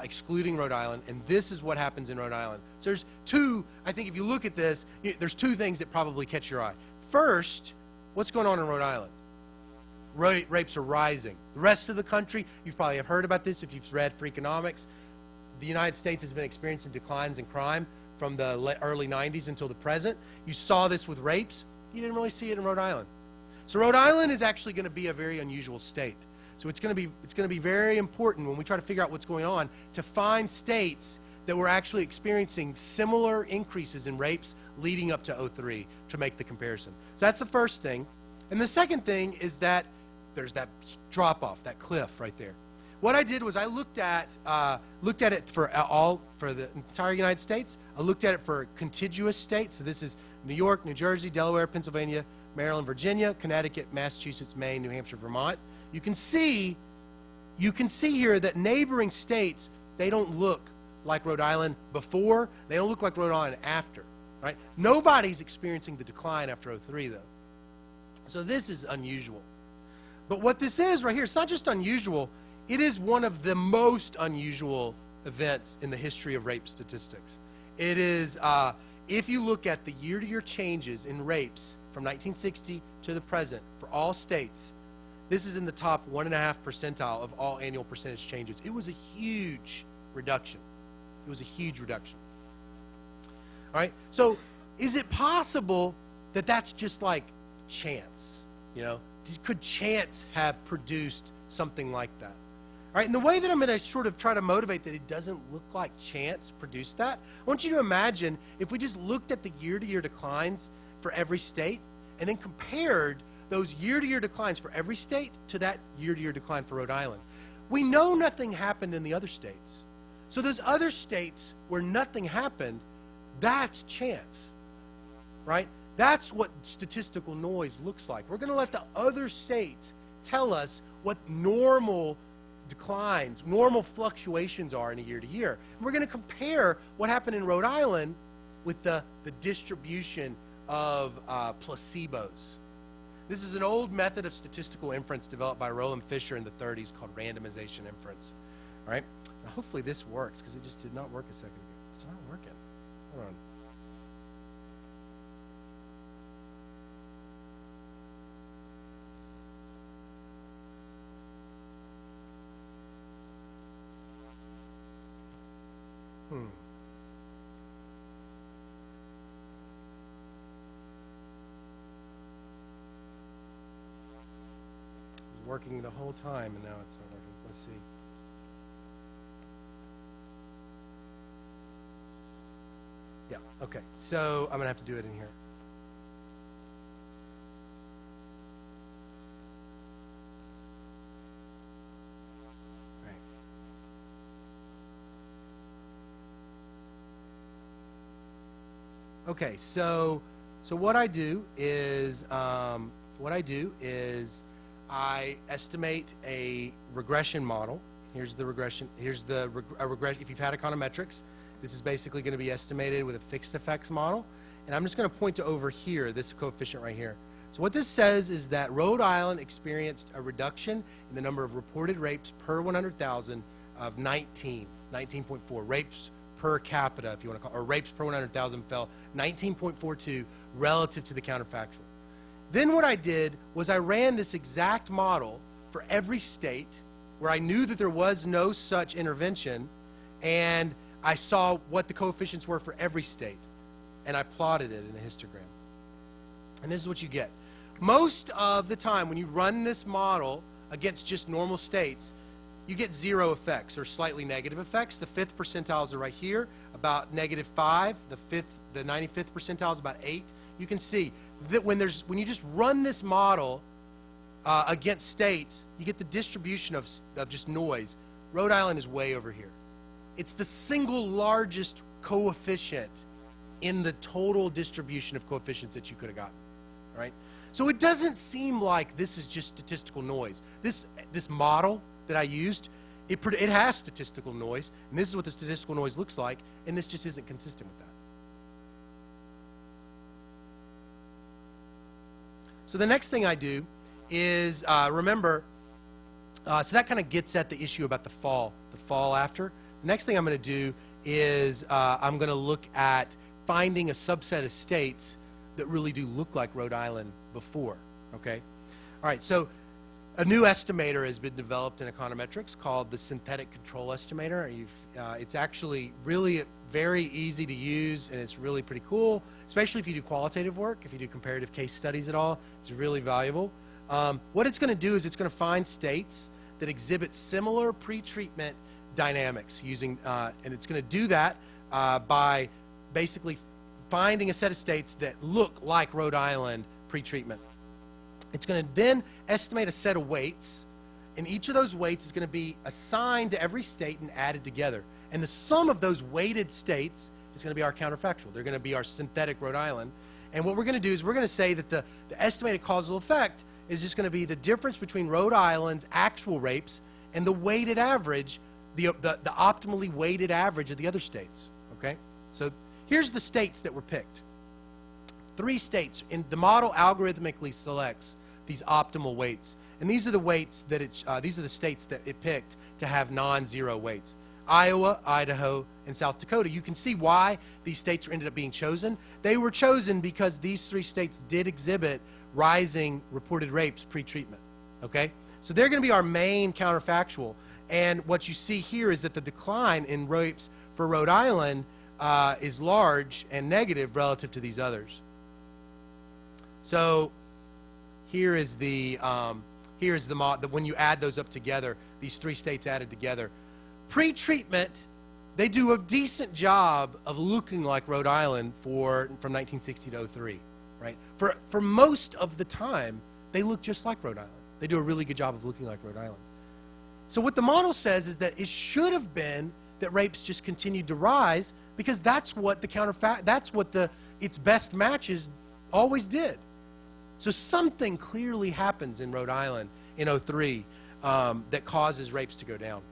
excluding Rhode Island, and this is what happens in Rhode Island. So there's two, I think if you look at this, there's two things that probably catch your eye. First, what's going on in Rhode Island? Rapes are rising. The rest of the country, you probably have heard about this if you've read Freakonomics. The United States has been experiencing declines in crime from the early 90s until the present. You saw this with rapes. You didn't really see it in Rhode Island. So Rhode Island is actually going to be a very unusual state. So it's going to be very important when we try to figure out what's going on to find states that were actually experiencing similar increases in rapes leading up to 2003 to make the comparison. So that's the first thing. And the second thing is that there's that drop off, that cliff right there. What I did was I looked at it for the entire United States. I looked at it for contiguous states. So this is New York, New Jersey, Delaware, Pennsylvania, Maryland, Virginia, Connecticut, Massachusetts, Maine, New Hampshire, Vermont. You can see here that neighboring states, they don't look like Rhode Island before. They don't look like Rhode Island after. Right? Nobody's experiencing the decline after 2003, though. So this is unusual. But what this is right here, it's not just unusual. It is one of the most unusual events in the history of rape statistics. It is, if you look at the year-to-year changes in rapes from 1960 to the present for all states, this is in the top 1.5 percentile of all annual percentage changes. It was a huge reduction. It was a huge reduction. All right, so is it possible that that's just like chance? You know, could chance have produced something like that? All right, and the way that I'm going to sort of try to motivate that it doesn't look like chance produced that, I want you to imagine if we just looked at the year-to-year declines for every state and then compared those year-to-year declines for every state to that year-to-year decline for Rhode Island. We know nothing happened in the other states. So those other states where nothing happened, that's chance, right? That's what statistical noise looks like. We're going to let the other states tell us what normal declines, normal fluctuations are in a year to year. And we're going to compare what happened in Rhode Island with the distribution of placebos. This is an old method of statistical inference developed by Roland Fisher in the 30s called randomization inference. All right? Now, hopefully this works because it just did not work a second ago. It's not working. Hold on. It was working the whole time, and now it's not working. Let's see. Yeah, okay. So I'm going to have to do it in here. Okay, so what I do is I estimate a regression model. Here's the regression. Here's the regression. If you've had econometrics, this is basically going to be estimated with a fixed effects model. And I'm just going to point to over here, this coefficient right here. So what this says is that Rhode Island experienced a reduction in the number of reported rapes per 100,000 of 19.4 rapes per capita, if you want to call, or rapes per 100,000 fell 19.42 relative to the counterfactual. Then what I did was I ran this exact model for every state where I knew that there was no such intervention, and I saw what the coefficients were for every state, and I plotted it in a histogram. And this is what you get. Most of the time when you run this model against just normal states, you get 0 effects or slightly negative effects. The 5th percentiles are right here, about -5. The 95th percentile is about 8. You can see that when you just run this model against states, you get the distribution of just noise. Rhode Island is way over here. It's the single largest coefficient in the total distribution of coefficients that you could have gotten, all right? So it doesn't seem like this is just statistical noise. This model that I used, it has statistical noise, and this is what the statistical noise looks like, and this just isn't consistent with that. So the next thing I do is, remember, so that kind of gets at the issue about the fall after. The next thing I'm going to do is I'm going to look at finding a subset of states that really do look like Rhode Island before, okay? All right, so a new estimator has been developed in econometrics called the synthetic control estimator. It's actually really very easy to use, and it's really pretty cool, especially if you do qualitative work, if you do comparative case studies at all. It's really valuable. What it's going to do is it's going to find states that exhibit similar pretreatment dynamics using, and it's going to do that by basically finding a set of states that look like Rhode Island pretreatment. It's going to then estimate a set of weights, and each of those weights is going to be assigned to every state and added together. And the sum of those weighted states is going to be our counterfactual. They're going to be our synthetic Rhode Island. And what we're going to do is we're going to say that the estimated causal effect is just going to be the difference between Rhode Island's actual rapes and the weighted average, the optimally weighted average of the other states, okay? So here's the states that were picked. 3 states, and the model algorithmically selects these optimal weights. And these are the weights that these are the states that it picked to have non-zero weights. Iowa, Idaho, and South Dakota. You can see why these states ended up being chosen. They were chosen because these 3 states did exhibit rising reported rapes pre-treatment, okay? So they're going to be our main counterfactual. And what you see here is that the decline in rapes for Rhode Island is large and negative relative to these others. So here is when you add those up together, these 3 states added together. Pre-treatment, they do a decent job of looking like Rhode Island from 1960 to 03, right? For most of the time, they look just like Rhode Island. They do a really good job of looking like Rhode Island. So what the model says is that it should have been that rapes just continued to rise because that's what its best matches always did. So something clearly happens in Rhode Island in 03 that causes rapes to go down.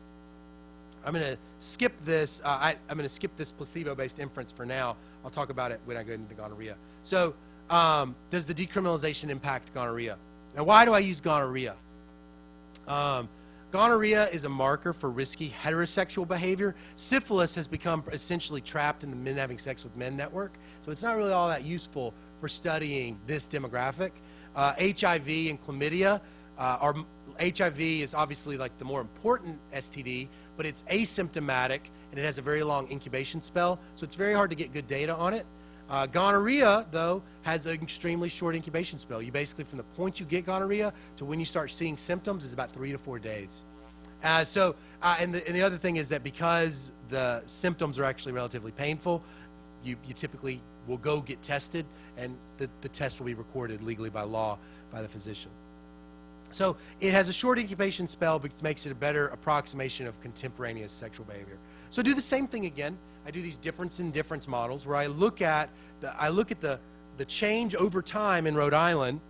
I'm going to skip this. I'm going to skip this placebo-based inference for now. I'll talk about it when I go into gonorrhea. So does the decriminalization impact gonorrhea? Now, why do I use gonorrhea? Gonorrhea is a marker for risky heterosexual behavior. Syphilis has become essentially trapped in the men having sex with men network, so it's not really all that useful for studying this demographic. HIV and chlamydia HIV is obviously like the more important STD, but it's asymptomatic and it has a very long incubation spell, so it's very hard to get good data on it. Gonorrhea, though, has an extremely short incubation spell. You basically, from the point you get gonorrhea to when you start seeing symptoms is about 3 to 4 days. And the other thing is that because the symptoms are actually relatively painful, you typically will go get tested, and the test will be recorded legally by law by the physician. So it has a short incubation spell, but makes it a better approximation of contemporaneous sexual behavior. So I do the same thing again. I do these difference in difference models where I look at the change over time in Rhode Island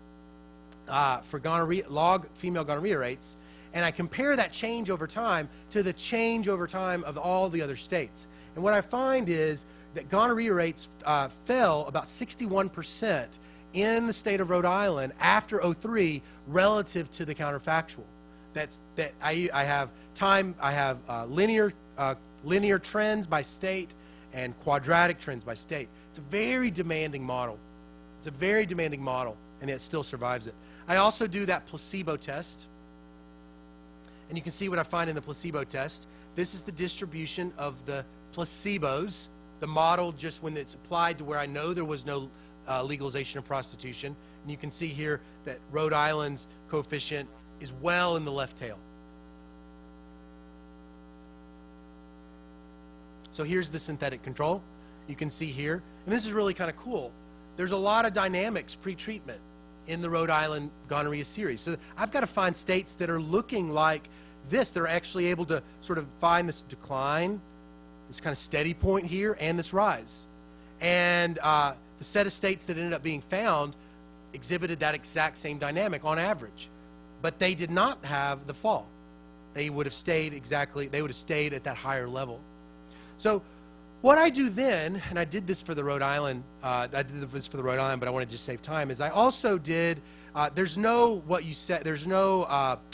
for gonorrhea, log female gonorrhea rates, and I compare that change over time to the change over time of all the other states. And what I find is that gonorrhea rates fell about 61% in the state of Rhode Island after 03 relative to the counterfactual. I have linear trends by state and quadratic trends by state. It's a very demanding model. And it still survives it. I also do that placebo test. And you can see what I find in the placebo test. This is the distribution of the placebos, the model just when it's applied to where I know there was no legalization of prostitution. And you can see here that Rhode Island's coefficient is well in the left tail. So here's the synthetic control. You can see here, and this is really kind of cool. There's a lot of dynamics pre-treatment in the Rhode Island gonorrhea series. So I've got to find states that are looking like this. They're actually able to sort of find this decline, this kind of steady point here, and this rise. And the set of states that ended up being found exhibited that exact same dynamic on average. But they did not have the fall. They would have stayed at that higher level. So what I do then, and I did this for the Rhode Island, but I wanted to just save time, is I also did, there's no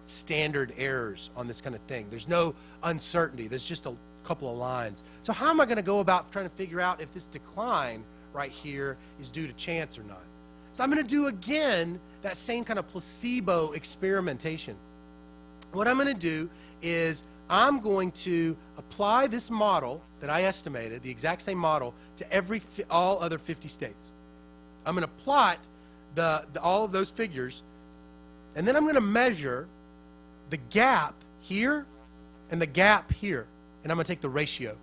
standard errors on this kind of thing. There's no uncertainty. There's just a couple of lines. So how am I going to go about trying to figure out if this decline right here is due to chance or not? So I'm going to do again that same kind of placebo experimentation. What I'm going to do is I'm going to apply this model that I estimated, the exact same model, to all other 50 states. I'm going to plot all of those figures, and then I'm going to measure the gap here and the gap here, and I'm going to take the ratio.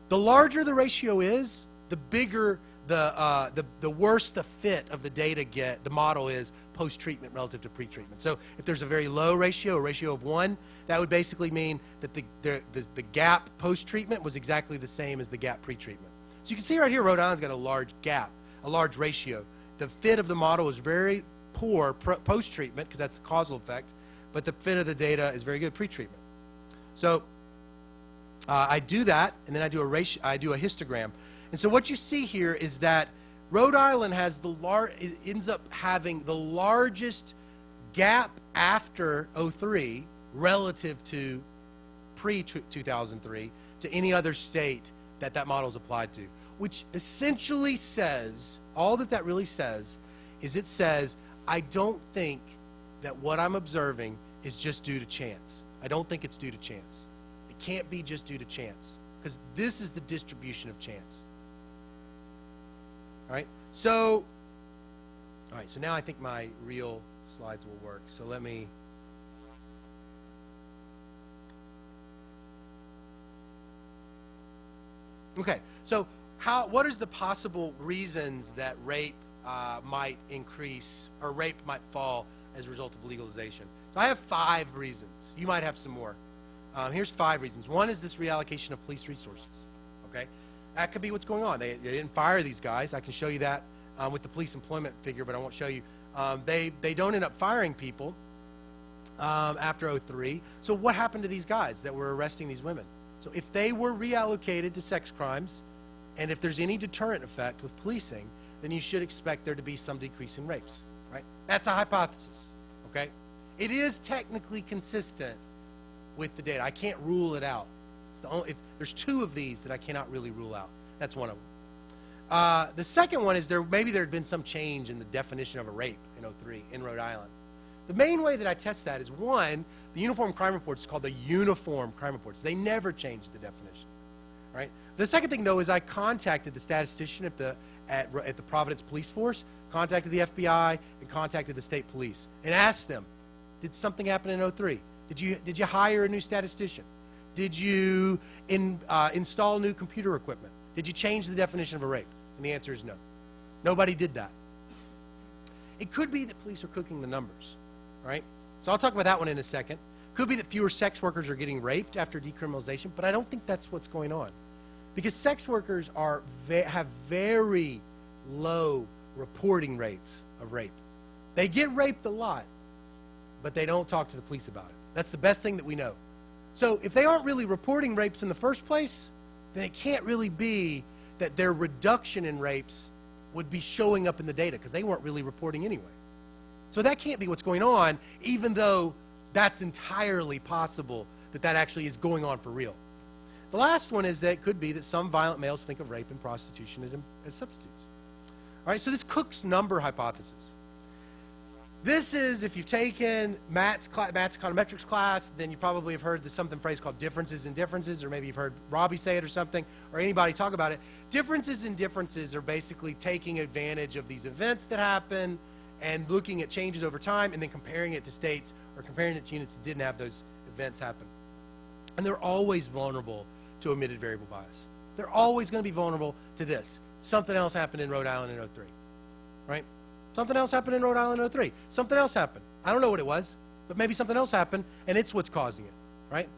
The larger the ratio is, the bigger the worse the fit of the data the model is post-treatment relative to pre-treatment. So if there's a very low ratio, a ratio of 1, that would basically mean that the gap post-treatment was exactly the same as the gap pre-treatment. So you can see right here, Rhode Island's got a large gap, a large ratio. The fit of the model is very poor post-treatment because that's the causal effect, but the fit of the data is very good pre-treatment. So I do that, and then I do a histogram. And so what you see here is that Rhode Island ends up having the largest gap after 03 relative to pre-2003 to any other state that model is applied to, which essentially says, all that really says, is it says, I don't think that what I'm observing is just due to chance. I don't think it's due to chance. It can't be just due to chance, because this is the distribution of chance. All right, so now I think my real slides will work. So let me. Okay, so what is the possible reasons that rape might increase or rape might fall as a result of legalization? So I have 5 reasons. You might have some more. Here's 5 reasons. One is this reallocation of police resources. Okay. That could be what's going on. They didn't fire these guys. I can show you that with the police employment figure, but I won't show you. They don't end up firing people after 03. So what happened to these guys that were arresting these women? So if they were reallocated to sex crimes, and if there's any deterrent effect with policing, then you should expect there to be some decrease in rapes, right? That's a hypothesis, okay? It is technically consistent with the data. I can't rule it out. There's 2 of these that I cannot really rule out. That's one of them. The second one is maybe there had been some change in the definition of a rape in 03 in Rhode Island. The main way that I test that is, one, the Uniform Crime Reports is called the Uniform Crime Reports. They never changed the definition, right? The second thing, though, is I contacted the statistician at the Providence Police Force, contacted the FBI, and contacted the state police, and asked them, did something happen in 03? Did you hire a new statistician? Did you install new computer equipment? Did you change the definition of a rape? And the answer is no. Nobody did that. It could be that police are cooking the numbers, right? So I'll talk about that one in a second. Could be that fewer sex workers are getting raped after decriminalization, but I don't think that's what's going on. Because sex workers have very low reporting rates of rape. They get raped a lot, but they don't talk to the police about it. That's the best thing that we know. So if they aren't really reporting rapes in the first place, then it can't really be that their reduction in rapes would be showing up in the data, because they weren't really reporting anyway. So that can't be what's going on, even though that's entirely possible that actually is going on for real. The last one is that it could be that some violent males think of rape and prostitution as substitutes. All right, so this Cook's number hypothesis. This is, if you've taken Matt's econometrics class, then you probably have heard something phrase called differences in differences, or maybe you've heard Robbie say it or something, or anybody talk about it. Differences in differences are basically taking advantage of these events that happen and looking at changes over time and then comparing it to states or comparing it to units that didn't have those events happen. And they're always vulnerable to omitted variable bias. they're always going to be vulnerable to this. Something else happened in Rhode Island in 03, right? Something else happened in Rhode Island in 03. Something else happened. I don't know what it was, but maybe something else happened, and it's what's causing it, right?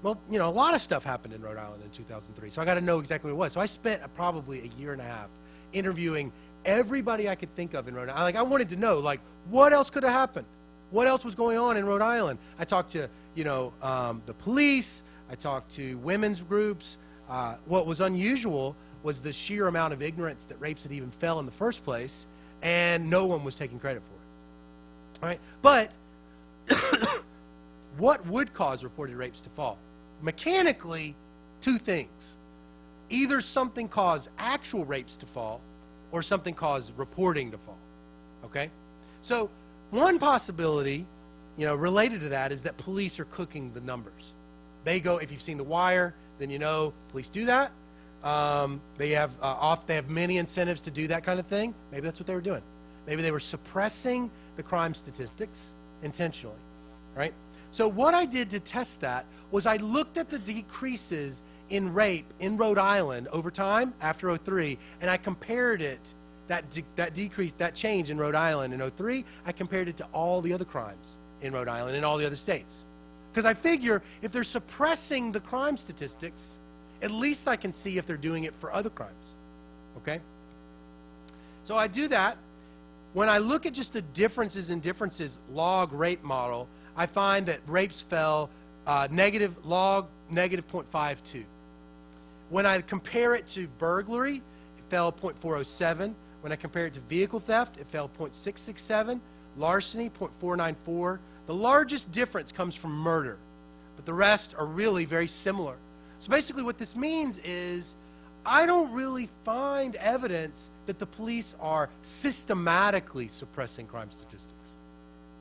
Well, you know, a lot of stuff happened in Rhode Island in 2003, so I got to know exactly what it was. So I spent probably a year and a half interviewing everybody I could think of in Rhode Island. Like, I wanted to know, like, what else could have happened? What else was going on in Rhode Island? I talked to, you know, the police. I talked to women's groups. What was unusual was the sheer amount of ignorance that rapes had even fell in the first place, and no one was taking credit for it. All right? But what would cause reported rapes to fall? Mechanically, two things. Either something caused actual rapes to fall, or something caused reporting to fall. Okay? So one possibility, you know, related to that is that police are cooking the numbers. They go, if you've seen The Wire, then you know police do that. They have many incentives to do that kind of thing. Maybe that's what they were doing. Maybe they were suppressing the crime statistics intentionally, right? So what I did to test that was I looked at the decreases in rape in Rhode Island over time after 03, and I compared it, that decrease, that change in Rhode Island in 03, I compared it to all the other crimes in Rhode Island and all the other states. Because I figure if they're suppressing the crime statistics, at least I can see if they're doing it for other crimes, okay? So I do that. When I look at just the differences in differences log rape model, I find that rapes fell log negative 0.52. When I compare it to burglary, it fell 0.407. When I compare it to vehicle theft, it fell 0.667. Larceny, 0.494. The largest difference comes from murder, but the rest are really very similar. So basically what this means is I don't really find evidence that the police are systematically suppressing crime statistics,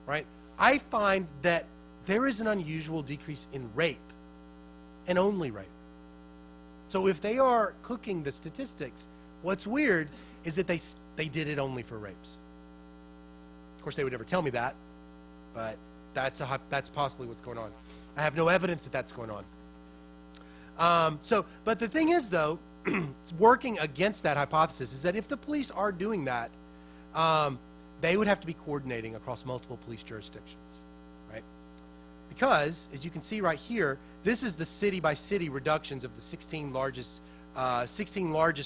right? I find that there is an unusual decrease in rape, and only rape. So if they are cooking the statistics, what's weird is that they did it only for rapes. Of course, they would never tell me that, but that's possibly what's going on. I have no evidence that that's going on. But the thing is, though, it's working against that hypothesis is that if the police are doing that, they would have to be coordinating across multiple police jurisdictions, right? Because, as you can see right here, this is the city-by-city reductions of the 16 largest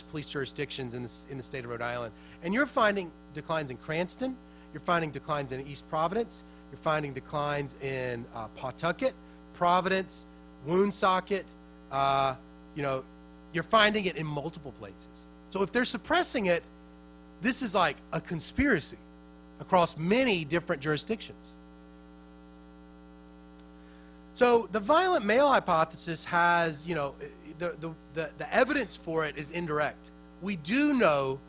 police jurisdictions in the state of Rhode Island. And you're finding declines in Cranston, you're finding declines in East Providence, you're finding declines in Pawtucket, Providence, Woonsocket, you're finding it in multiple places. So if they're suppressing it, this is like a conspiracy across many different jurisdictions. So the violent male hypothesis has, the evidence for it is indirect. We do know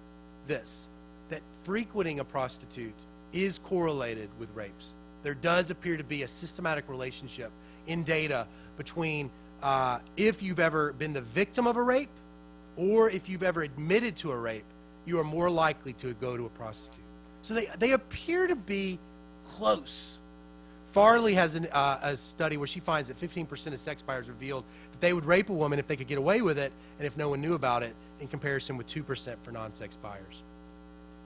this, that frequenting a prostitute is correlated with rapes. There does appear to be a systematic relationship in data between if you've ever been the victim of a rape or if you've ever admitted to a rape, you are more likely to go to a prostitute. So they appear to be close. Farley has a study where she finds that 15% of sex buyers revealed that they would rape a woman if they could get away with it and if no one knew about it, in comparison with 2% for non-sex buyers.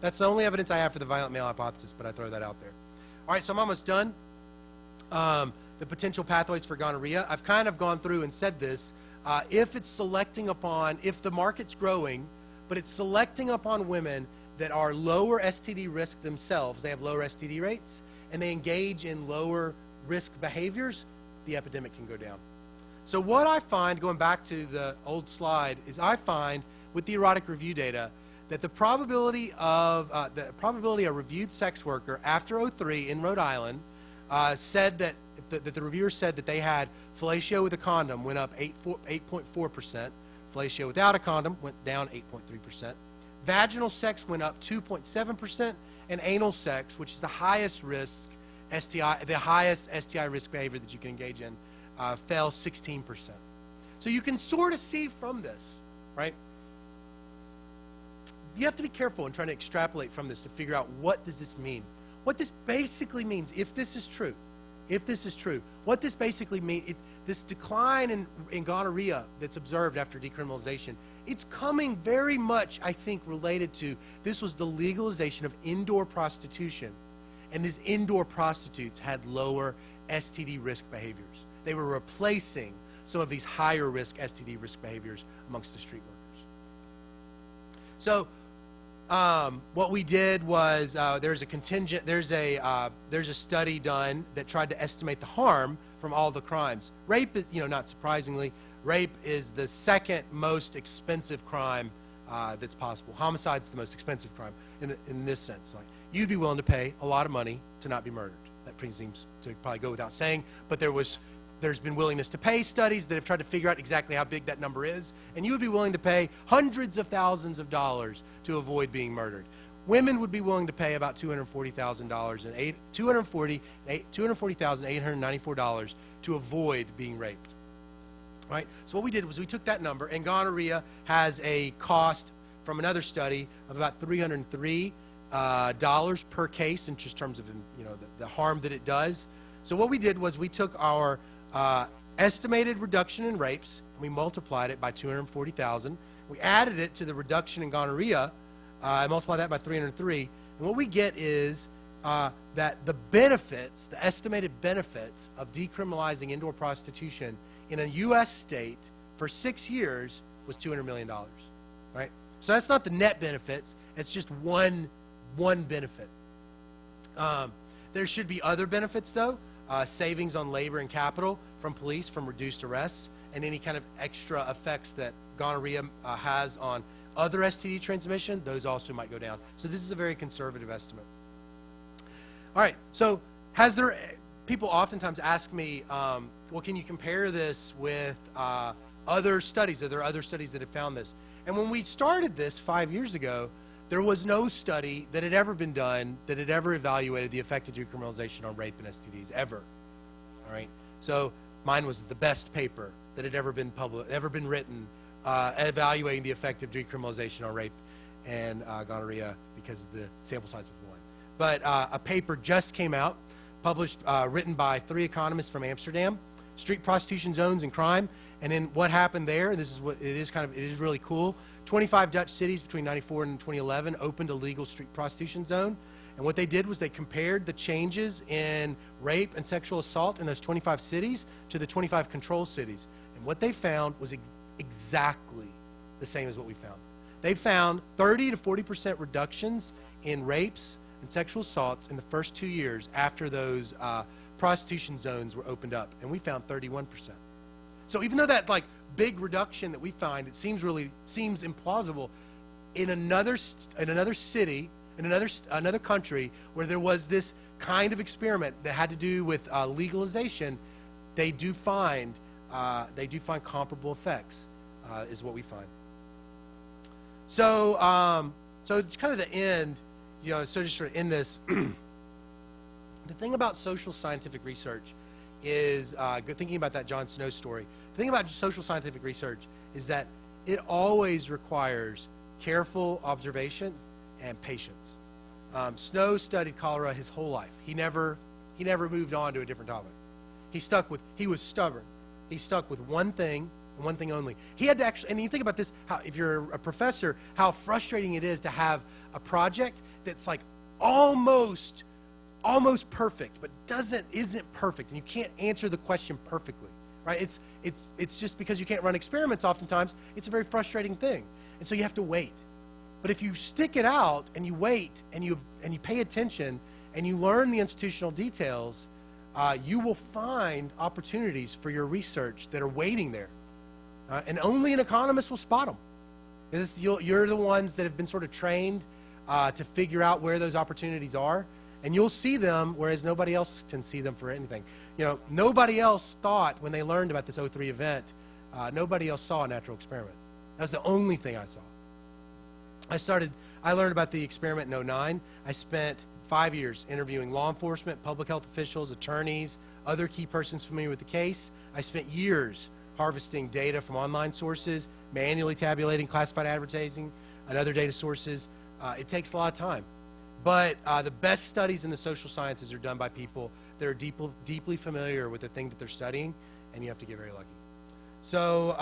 That's the only evidence I have for the violent male hypothesis, but I throw that out there. All right, so I'm almost done. The potential pathways for gonorrhea. I've kind of gone through and said this. If the market's growing, but it's selecting upon women that are lower STD risk themselves, they have lower STD rates, and they engage in lower risk behaviors, the epidemic can go down. So what I find, going back to the old slide, is I find with the erotic review data that the probability of a reviewed sex worker after 03 in Rhode Island said that the reviewer said that they had fellatio with a condom went up 8.4%, fellatio without a condom went down 8.3%, vaginal sex went up 2.7%, and anal sex, which is the highest risk STI risk behavior that you can engage in, fell 16%. So you can sort of see from this, right? You have to be careful in trying to extrapolate from this to figure out what does this mean. What this basically means, if this is true, if this is true, what this basically means, this decline in gonorrhea that's observed after decriminalization, it's coming very much, I think, related to this was the legalization of indoor prostitution. And these indoor prostitutes had lower STD risk behaviors. They were replacing some of these higher risk STD risk behaviors amongst the street workers. So what we did was there's a study done that tried to estimate the harm from all the crimes. Rape is, not surprisingly, rape is the second most expensive crime that's possible. Homicide's the most expensive crime in this sense. Like, you'd be willing to pay a lot of money to not be murdered. That pretty seems to probably go without saying, but there's been willingness to pay studies that have tried to figure out exactly how big that number is, and you would be willing to pay hundreds of thousands of dollars to avoid being murdered. Women would be willing to pay about $240,000 $240,894 to avoid being raped. Right? So what we did was we took that number, and gonorrhea has a cost from another study of about $303 per case in just terms of the harm that it does. So what we did was we took our estimated reduction in rapes, and we multiplied it by 240,000. We added it to the reduction in gonorrhea, and multiplied that by 303. And what we get is that the benefits, the estimated benefits of decriminalizing indoor prostitution in a U.S. state for 6 years was $200 million, right? So that's not the net benefits. It's just one benefit. There should be other benefits, though. Savings on labor and capital from police from reduced arrests, and any kind of extra effects that gonorrhea has on other STD transmission, those also might go down. So this is a very conservative estimate. All right, so people oftentimes ask me, well, can you compare this with other studies? Are there other studies that have found this? And when we started this 5 years ago, there was no study that had ever been done that had ever evaluated the effect of decriminalization on rape and STDs, ever. All right? So mine was the best paper that had ever been written evaluating the effect of decriminalization on rape and gonorrhea because the sample size was one. But a paper just came out, published, written by 3 economists from Amsterdam, Street Prostitution Zones and Crime. And then what happened there, and this is what it is really cool, 25 Dutch cities between 94 and 2011 opened a legal street prostitution zone. And what they did was they compared the changes in rape and sexual assault in those 25 cities to the 25 control cities. And what they found was exactly the same as what we found. They found 30 to 40% reductions in rapes and sexual assaults in the first 2 years after those prostitution zones were opened up. And we found 31%. So even though that big reduction that we find, it seems implausible, in another city, in another country where there was this kind of experiment that had to do with legalization, they do find comparable effects, is what we find. So so it's kind of the end, so just sort of end this. The thing about social scientific research is, thinking about that Jon Snow story, the thing about social scientific research is that it always requires careful observation and patience. Snow studied cholera his whole life. He never moved on to a different topic. He was stubborn. He stuck with one thing and one thing only. He had to actually, and you think about this, how if you're a professor, how frustrating it is to have a project that's almost perfect, but isn't perfect, and you can't answer the question perfectly, right? It's just because you can't run experiments oftentimes, it's a very frustrating thing. And so you have to wait. But if you stick it out and you wait and you pay attention and you learn the institutional details, you will find opportunities for your research that are waiting there. And only an economist will spot them. Because you're the ones that have been sort of trained to figure out where those opportunities are. And you'll see them, whereas nobody else can see them for anything. Nobody else thought when they learned about this 03 event, nobody else saw a natural experiment. That was the only thing I saw. I learned about the experiment in 09. I spent 5 years interviewing law enforcement, public health officials, attorneys, other key persons familiar with the case. I spent years harvesting data from online sources, manually tabulating classified advertising and other data sources. It takes a lot of time. But the best studies in the social sciences are done by people that are deeply familiar with the thing that they're studying, and you have to get very lucky. So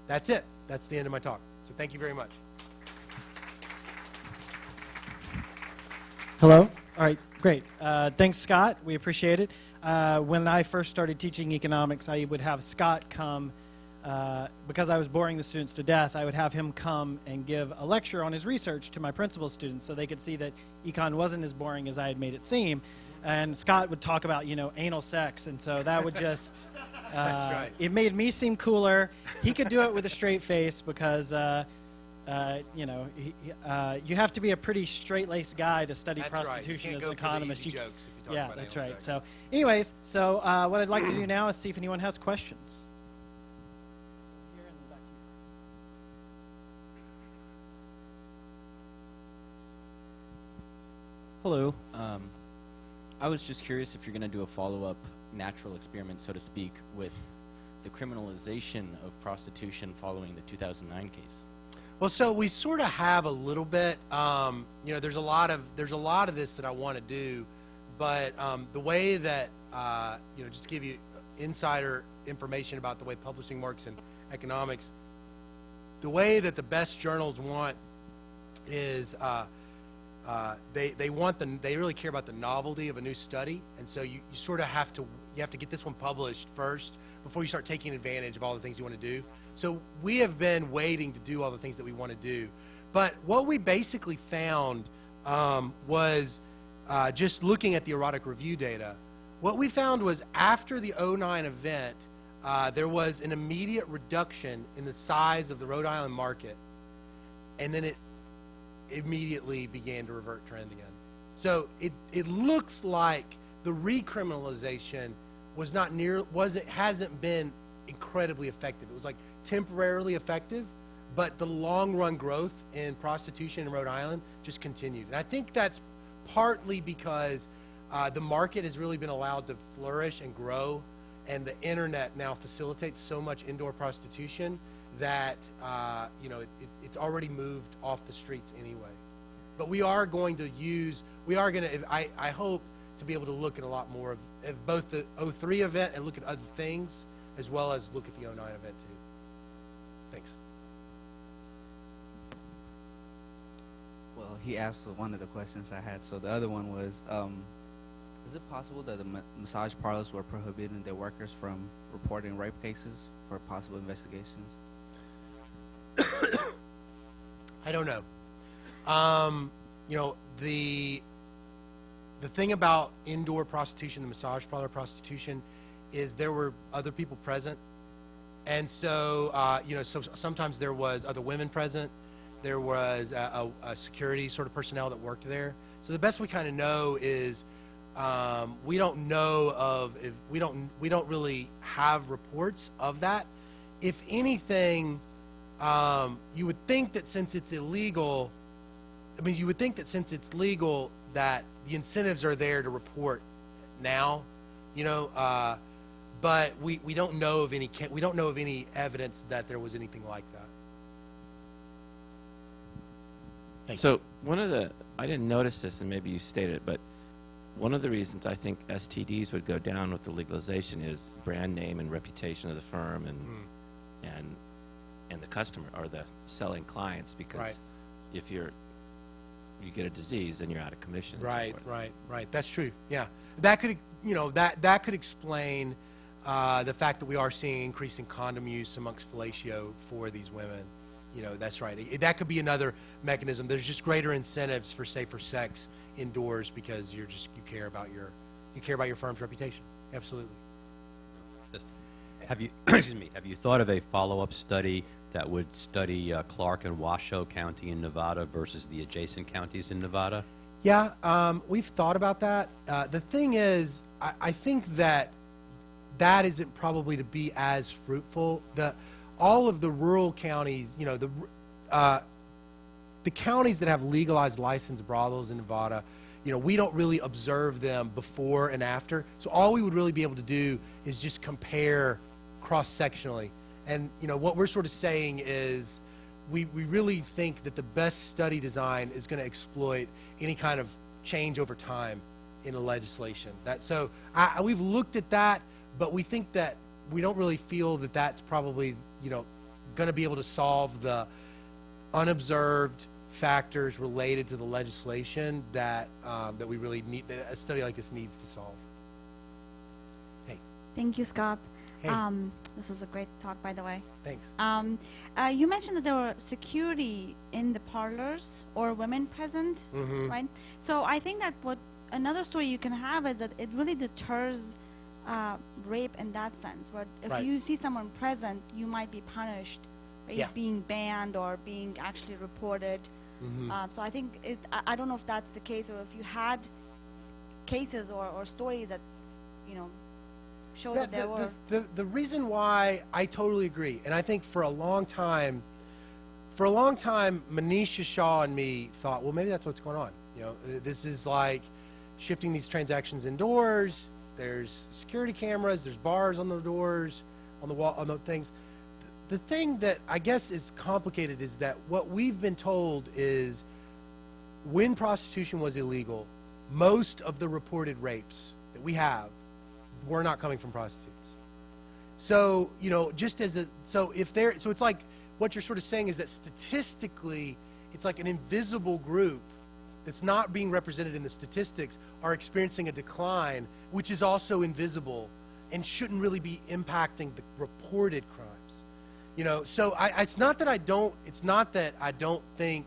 that's it. That's the end of my talk. So thank you very much. Hello. All right, great. Thanks, Scott. We appreciate it. When I first started teaching economics, I would have Scott come, because I was boring the students to death, I would have him come and give a lecture on his research to my principal students so they could see that econ wasn't as boring as I had made it seem. And Scott would talk about, anal sex, and so that would just, That's right. It made me seem cooler. He could do it with a straight face because, you have to be a pretty straight-laced guy to study That's prostitution right. as an economist. You can't go for the easy jokes if you talk Yeah, about that's anal right. sex. So, anyways, what I'd like to do now is see if anyone has questions. Here and then back to you. Hello. I was just curious if you're going to do a follow-up natural experiment, so to speak, with the criminalization of prostitution following the 2009 case. Well, so we sort of have a little bit. There's a lot of this that I want to do, but the way that just to give you insider information about the way publishing works in economics, the way that the best journals want is they really care about the novelty of a new study, and so you sort of have to get this one published first before you start taking advantage of all the things you want to do. So we have been waiting to do all the things that we want to do, but what we basically found was just looking at the erotic review data. What we found was after the 2009 event, there was an immediate reduction in the size of the Rhode Island market, and then it immediately began to revert trend again. So it looks like the recriminalization hasn't been incredibly effective. It was like temporarily effective, but the long run growth in prostitution in Rhode Island just continued. And I think that's partly because the market has really been allowed to flourish and grow, and the internet now facilitates so much indoor prostitution that it's already moved off the streets anyway. But I hope to be able to look at a lot more of both the 2003 event and look at other things, as well as look at the 2009 event too. Thanks. Well, he asked one of the questions I had. So the other one was, is it possible that the massage parlors were prohibiting their workers from reporting rape cases for possible investigations? I don't know. The thing about indoor prostitution, the massage parlor prostitution, is there were other people present, and so so sometimes there was other women present. There was a security sort of personnel that worked there. So the best we kind of know is we don't really have reports of that. If anything, you would think that since it's illegal, that the incentives are there to report now, but we don't know of any evidence that there was anything like that. So I didn't notice this, and maybe you stated it, but one of the reasons I think STDs would go down with the legalization is brand name and reputation of the firm and the customer or the selling clients, because if you get a disease, then you're out of commission. Right. That's true. Yeah, that could that could explain the fact that we are seeing increasing condom use amongst fellatio for these women. That's right. That could be another mechanism. There's just greater incentives for safer sex indoors because you care about your firm's reputation. Absolutely. Have you have you thought of a follow-up study that would study Clark and Washoe County in Nevada versus the adjacent counties in Nevada? Yeah, we've thought about that. The thing is, I think that isn't probably to be as fruitful. All of the rural counties, the counties that have legalized licensed brothels in Nevada, we don't really observe them before and after. So all we would really be able to do is just compare cross-sectionally. And, what we're sort of saying is we really think that the best study design is going to exploit any kind of change over time in the legislation. We've looked at that, but we think that we don't really feel that that's probably, going to be able to solve the unobserved factors related to the legislation that we really need, that a study like this needs to solve. Hey. Thank you, Scott. Hey. This was a great talk, by the way. Thanks. You mentioned that there were security in the parlors or women present, right? So I think that another story you can have is that it really deters rape in that sense, where if you see someone present, you might be punished, right? Being banned or being actually reported. So I think I don't know if that's the case, or if you had cases or stories that, show that there were. The reason why I totally agree, and I think for a long time, Manisha Shaw and me thought, well, maybe that's what's going on. This is like shifting these transactions indoors. There's security cameras. There's bars on the doors, on the wall, on the things. The thing that I guess is complicated is that what we've been told is when prostitution was illegal, most of the reported rapes that we have were not coming from prostitutes. So, so it's like what you're sort of saying is that statistically, it's like an invisible group that's not being represented in the statistics are experiencing a decline, which is also invisible and shouldn't really be impacting the reported crimes. So it's not that I don't think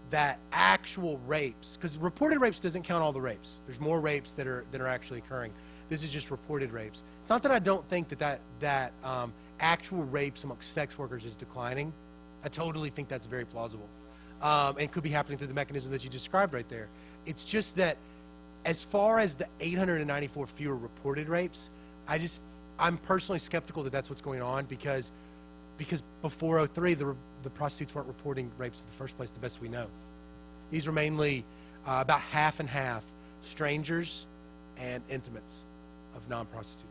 that actual rapes, because reported rapes doesn't count all the rapes. There's more rapes that are actually occurring. This is just reported rapes. It's not that I don't think that actual rapes amongst sex workers is declining. I totally think that's very plausible. And could be happening through the mechanism that you described right there. It's just that as far as the 894 fewer reported rapes, I'm personally skeptical that that's what's going on because before 03, the prostitutes weren't reporting rapes in the first place, the best we know. These were mainly about half and half strangers and intimates of non-prostitutes.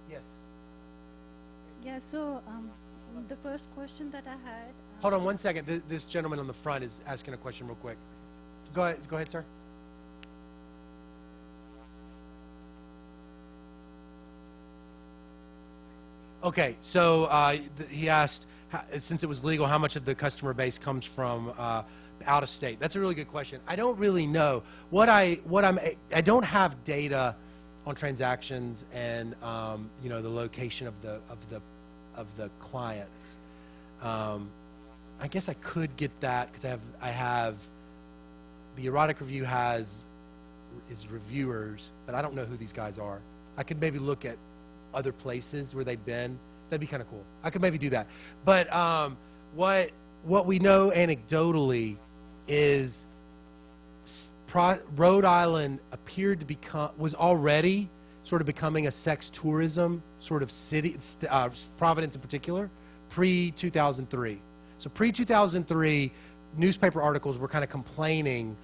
Yes. Yeah, so the first question that I had... Hold on one second. This gentleman on the front is asking a question real quick. Go ahead, sir. Okay, so he asked, since it was legal, how much of the customer base comes from out of state? That's a really good question. I don't really know. I don't have data on transactions and the location of the clients. I guess I could get that because I have the Erotic Review is reviewers, but I don't know who these guys are. I could maybe look at other places where they've been. That'd be kind of cool. I could maybe do that. But what we know anecdotally is Rhode Island appeared to was already sort of becoming a sex tourism sort of city, Providence in particular, pre-2003. So pre-2003, newspaper articles were kind of complaining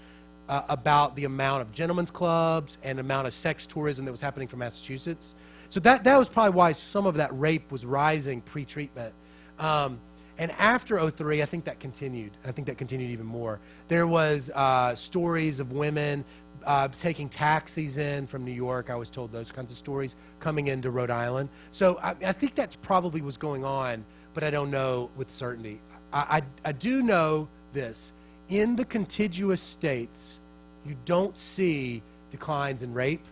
about the amount of gentlemen's clubs and amount of sex tourism that was happening from Massachusetts. So that was probably why some of that rape was rising pre-treatment. And after 03, I think that continued. I think that continued even more. There was stories of women taking taxis in from New York. I was told those kinds of stories coming into Rhode Island. So I think that's probably what's going on, but I don't know with certainty. I do know this. In the contiguous states, you don't see declines in rape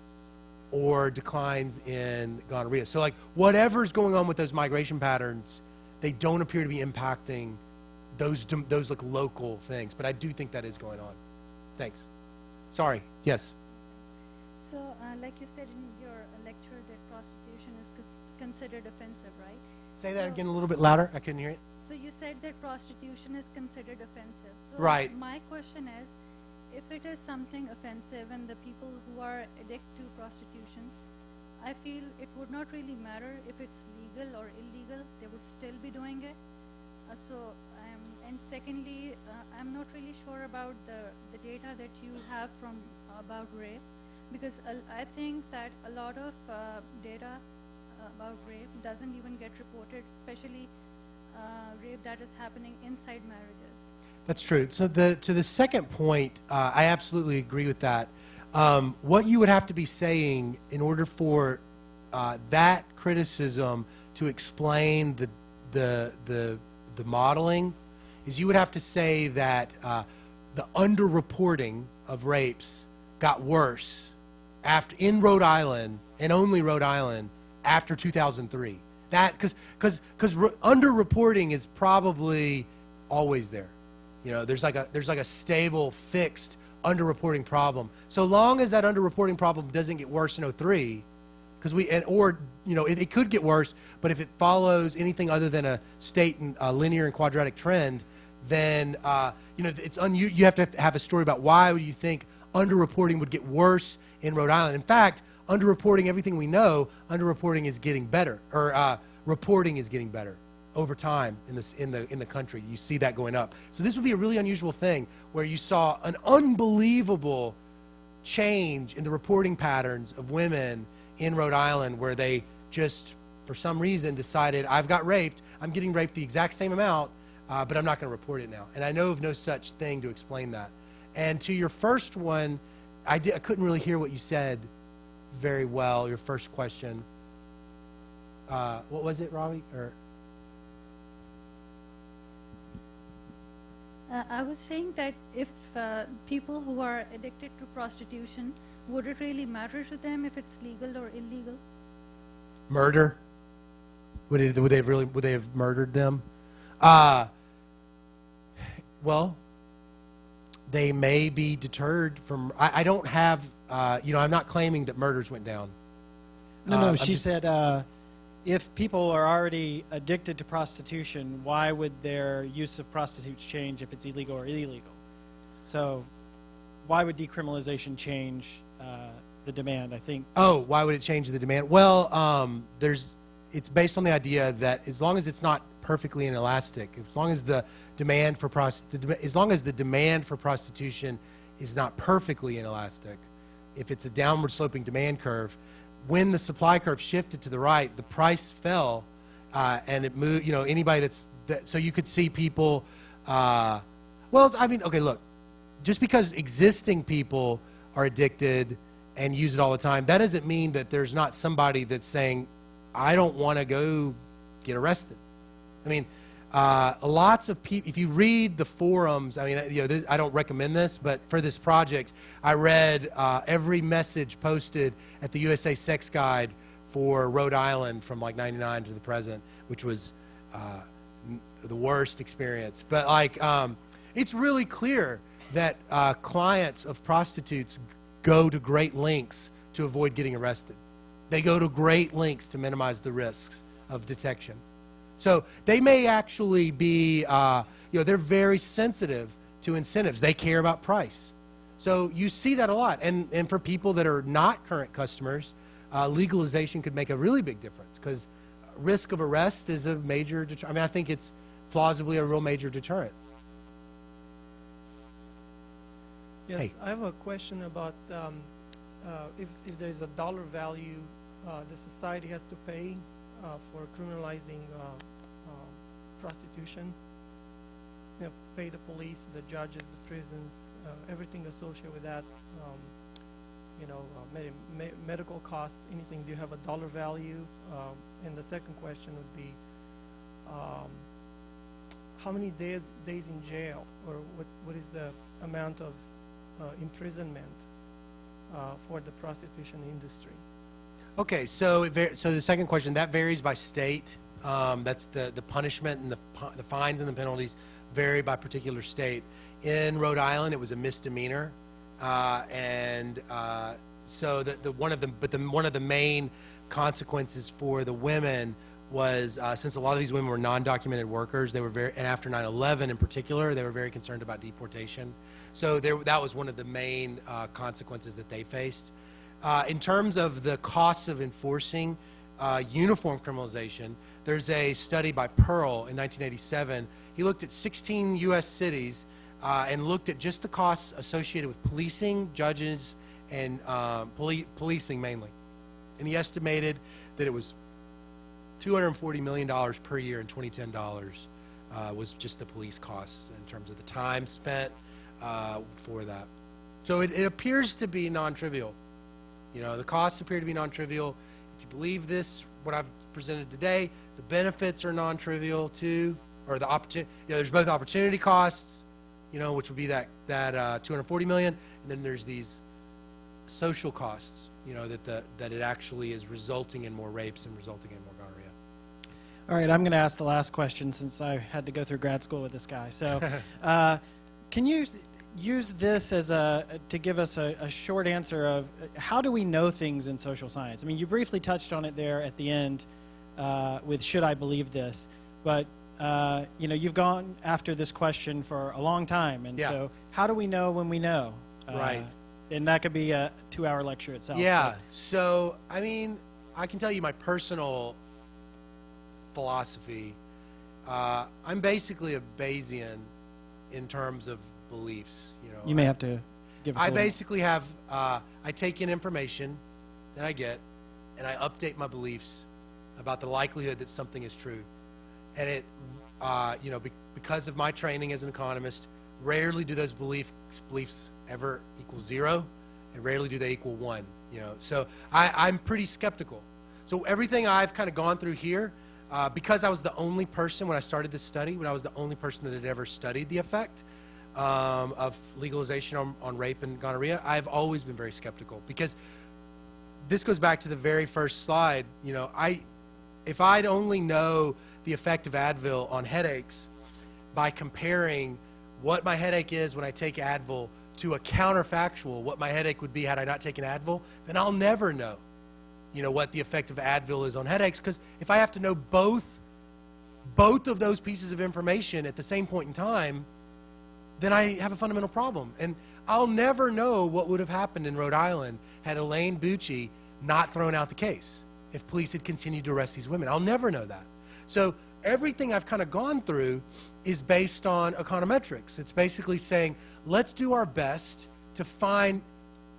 or declines in gonorrhea. So like whatever's going on with those migration patterns, they don't appear to be impacting those like local things. But I do think that is going on. Thanks. Sorry. Yes. So like you said in your lecture that prostitution is considered offensive, right? Say that again a little bit louder. I couldn't hear it. So you said that prostitution is considered offensive. So right. My question is, if it is something offensive and the people who are addicted to prostitution, I feel it would not really matter if it's legal or illegal, they would still be doing it. And secondly, I'm not really sure about the data that you have about rape. because I think that a lot of data about rape doesn't even get reported, especially rape that is happening inside marriages. That's true. So to the second point, I absolutely agree with that. What you would have to be saying in order for that criticism to explain the modeling is you would have to say that the underreporting of rapes got worse in Rhode Island, and only Rhode Island, after 2003. That because underreporting is probably always there. You know, there's like a stable, fixed underreporting problem. So long as that underreporting problem doesn't get worse in 03, it could get worse, but if it follows anything other than a state and linear and quadratic trend, then you have to have a story about why would you think underreporting would get worse in Rhode Island. In fact, underreporting, everything we know, underreporting is getting better, or reporting is getting better over time in the country. You see that going up. So this would be a really unusual thing where you saw an unbelievable change in the reporting patterns of women in Rhode Island, where they just, for some reason, decided, I've got raped, I'm getting raped the exact same amount, but I'm not going to report it now. And I know of no such thing to explain that. And to your first one, I couldn't really hear what you said very well, your first question. What was it, Ravi? I was saying that if people who are addicted to prostitution, would it really matter to them if it's legal or illegal? Murder? Would they have murdered them? Well, they may be deterred from. I don't have. I'm not claiming that murders went down. No. She said, if people are already addicted to prostitution, why would their use of prostitutes change if it's illegal or illegal? So, why would decriminalization change the demand? I think. Oh, why would it change the demand? Well, it's based on the idea that as long as it's not perfectly inelastic, as long as the demand for prostitution is not perfectly inelastic, if it's a downward sloping demand curve, when the supply curve shifted to the right, the price fell, and it moved. So you could see people. Okay, look, just because existing people are addicted and use it all the time, that doesn't mean that there's not somebody that's saying, I don't want to go get arrested. I mean, lots of people, if you read the forums, I don't recommend this, but for this project, I read every message posted at the USA Sex Guide for Rhode Island from like 99 to the present, which was the worst experience. But it's really clear that clients of prostitutes go to great lengths to avoid getting arrested. They go to great lengths to minimize the risks of detection. So they may actually be, they're very sensitive to incentives. They care about price. So you see that a lot. And for people that are not current customers, legalization could make a really big difference, because risk of arrest is a major deterrent. I think it's plausibly a real major deterrent. Yes, Hey. I have a question about if there is a dollar value the society has to pay for criminalizing prostitution. Pay the police, the judges, the prisons, everything associated with that. Medical costs, anything. Do you have a dollar value? And the second question would be, how many days in jail, or what is the amount of imprisonment for the prostitution industry? Okay, so the second question, that varies by state. That's the punishment and the fines and the penalties vary by particular state. In Rhode Island, it was a misdemeanor, so one of the main consequences for the women was since a lot of these women were non-documented workers, they were and after 9/11 in particular, they were very concerned about deportation. So that was one of the main consequences that they faced. In terms of the costs of enforcing uniform criminalization, there's a study by Pearl in 1987. He looked at 16 U.S. cities and looked at just the costs associated with policing, judges, and policing mainly. And he estimated that it was $240 million per year in 2010 dollars was just the police costs in terms of the time spent for that. So it appears to be non-trivial. You know, the costs appear to be non-trivial. If you believe this, what I've presented today, the benefits are non-trivial too, or the opportunity. Yeah, there's both opportunity costs, you know, which would be that 240 million, and then there's these social costs, you know, that it actually is resulting in more rapes and resulting in more gonorrhea. All right, I'm going to ask the last question since I had to go through grad school with this guy. So, can you use this as to give us a short answer of how do we know things in social science? I mean, you briefly touched on it there at the end with should I believe this, but you know, you've gone after this question for a long time, and so how do we know when we know? Right. And that could be a 2-hour lecture itself. Yeah. So, I mean, I can tell you my personal philosophy. I'm basically a Bayesian in terms of beliefs. You know, you may have to give us I a little. basically have I take in information that I get, and I update my beliefs about the likelihood that something is true. And it, you know, because of my training as an economist, rarely do those beliefs ever equal 0, and rarely do they equal 1. You know, so I'm pretty skeptical. So everything I've kind of gone through here, because I was the only person when I started this study, when I was the only person that had ever studied the effect of legalization on rape and gonorrhea, I've always been very skeptical, because this goes back to the very first slide. You know, if I'd only know the effect of Advil on headaches by comparing what my headache is when I take Advil to a counterfactual, what my headache would be had I not taken Advil, then I'll never know, you know, what the effect of Advil is on headaches. Because if I have to know both of those pieces of information at the same point in time, then I have a fundamental problem. And I'll never know what would have happened in Rhode Island had Elaine Bucci not thrown out the case, if police had continued to arrest these women. I'll never know that. So everything I've kind of gone through is based on econometrics. It's basically saying, let's do our best to find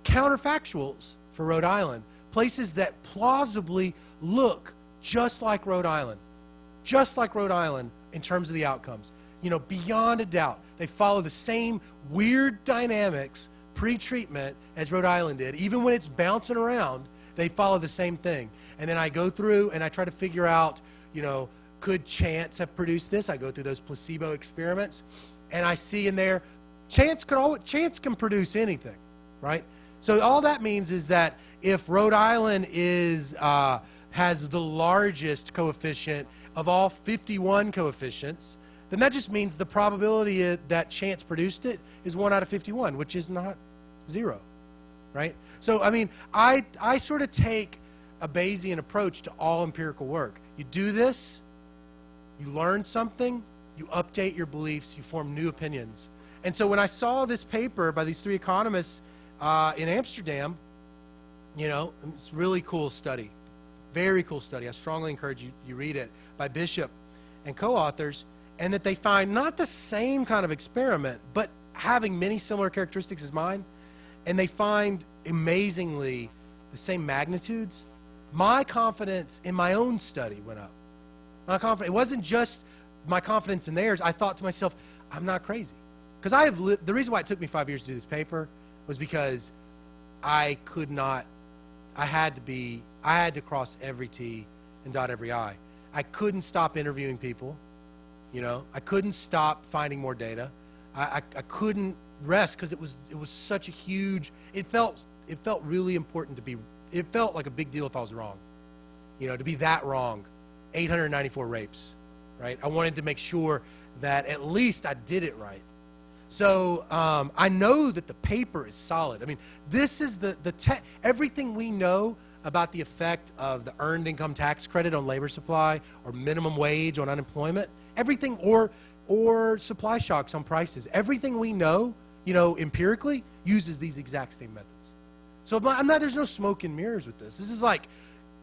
counterfactuals for Rhode Island, places that plausibly look just like Rhode Island in terms of the outcomes. You know, beyond a doubt, they follow the same weird dynamics pre-treatment as Rhode Island did. Even when it's bouncing around, they follow the same thing. And then I go through and I try to figure out, you know, could chance have produced this? I go through those placebo experiments, and I see in there, chance can produce anything, right? So all that means is that if Rhode Island has the largest coefficient of all 51 coefficients, then that just means the probability that chance produced it is 1 out of 51, which is not 0, right? So, I mean, I sort of take a Bayesian approach to all empirical work. You do this, you learn something, you update your beliefs, you form new opinions. And so when I saw this paper by these 3 economists in Amsterdam, you know, it's a really cool study, very cool study. I strongly encourage you read it, by Bishop and co-authors, and that they find not the same kind of experiment, but having many similar characteristics as mine, and they find amazingly the same magnitudes. My confidence in my own study went up. It wasn't just my confidence in theirs. I thought to myself, I'm not crazy. Because the reason why it took me 5 years to do this paper was because I had to cross every T and dot every I. I couldn't stop interviewing people, you know. I couldn't stop finding more data. I couldn't rest because it was such a huge, it felt really important it felt like a big deal if I was wrong, you know, to be that wrong. 894 rapes, right? I wanted to make sure that at least I did it right. So I know that the paper is solid. I mean, this is everything we know about the effect of the earned income tax credit on labor supply, or minimum wage on unemployment, everything, or supply shocks on prices. Everything we know, you know, empirically uses these exact same methods. So there's no smoke and mirrors with this. This is like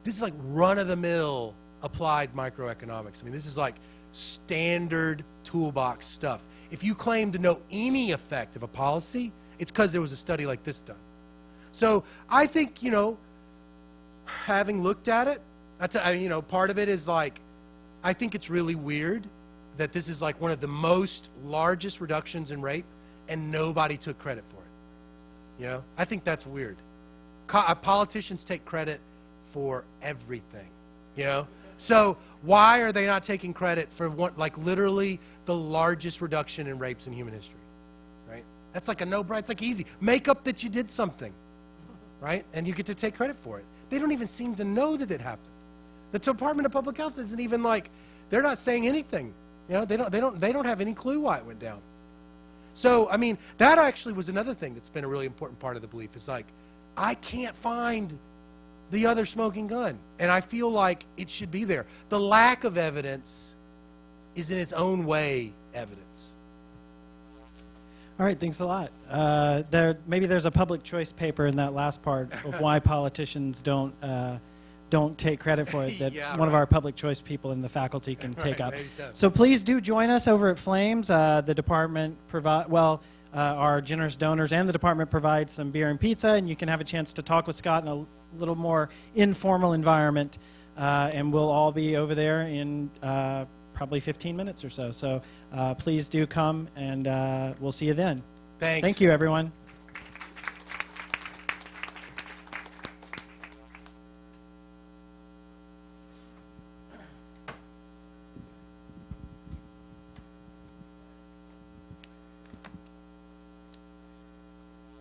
run-of-the-mill applied microeconomics. I mean, this is like standard toolbox stuff. If you claim to know any effect of a policy, it's because there was a study like this done. So I think, you know, having looked at it, you know, part of it is like, I think it's really weird that this is like one of the most largest reductions in rape and nobody took credit for it. You know, I think that's weird. Politicians take credit for everything, you know? So why are they not taking credit for what, like literally the largest reduction in rapes in human history, right? That's like a no-brainer. It's like easy. Make up that you did something, right? And you get to take credit for it. They don't even seem to know that it happened. The Department of Public Health isn't even like, they're not saying anything. You know, they don't have any clue why it went down. So, I mean, that actually was another thing that's been a really important part of the belief. Is like, I can't find the other smoking gun, and I feel like it should be there. The lack of evidence is in its own way evidence. All right, thanks a lot. Maybe there's a public choice paper in that last part of why politicians don't take credit for it that Yeah, one of our public choice people in the faculty can take up. maybe so. So please do join us over at Flames. The department our generous donors and the department provide some beer and pizza, and you can have a chance to talk with Scott in a little more informal environment. And we'll all be over there in probably 15 minutes or so. So please do come, and we'll see you then. Thanks. Thank you, everyone.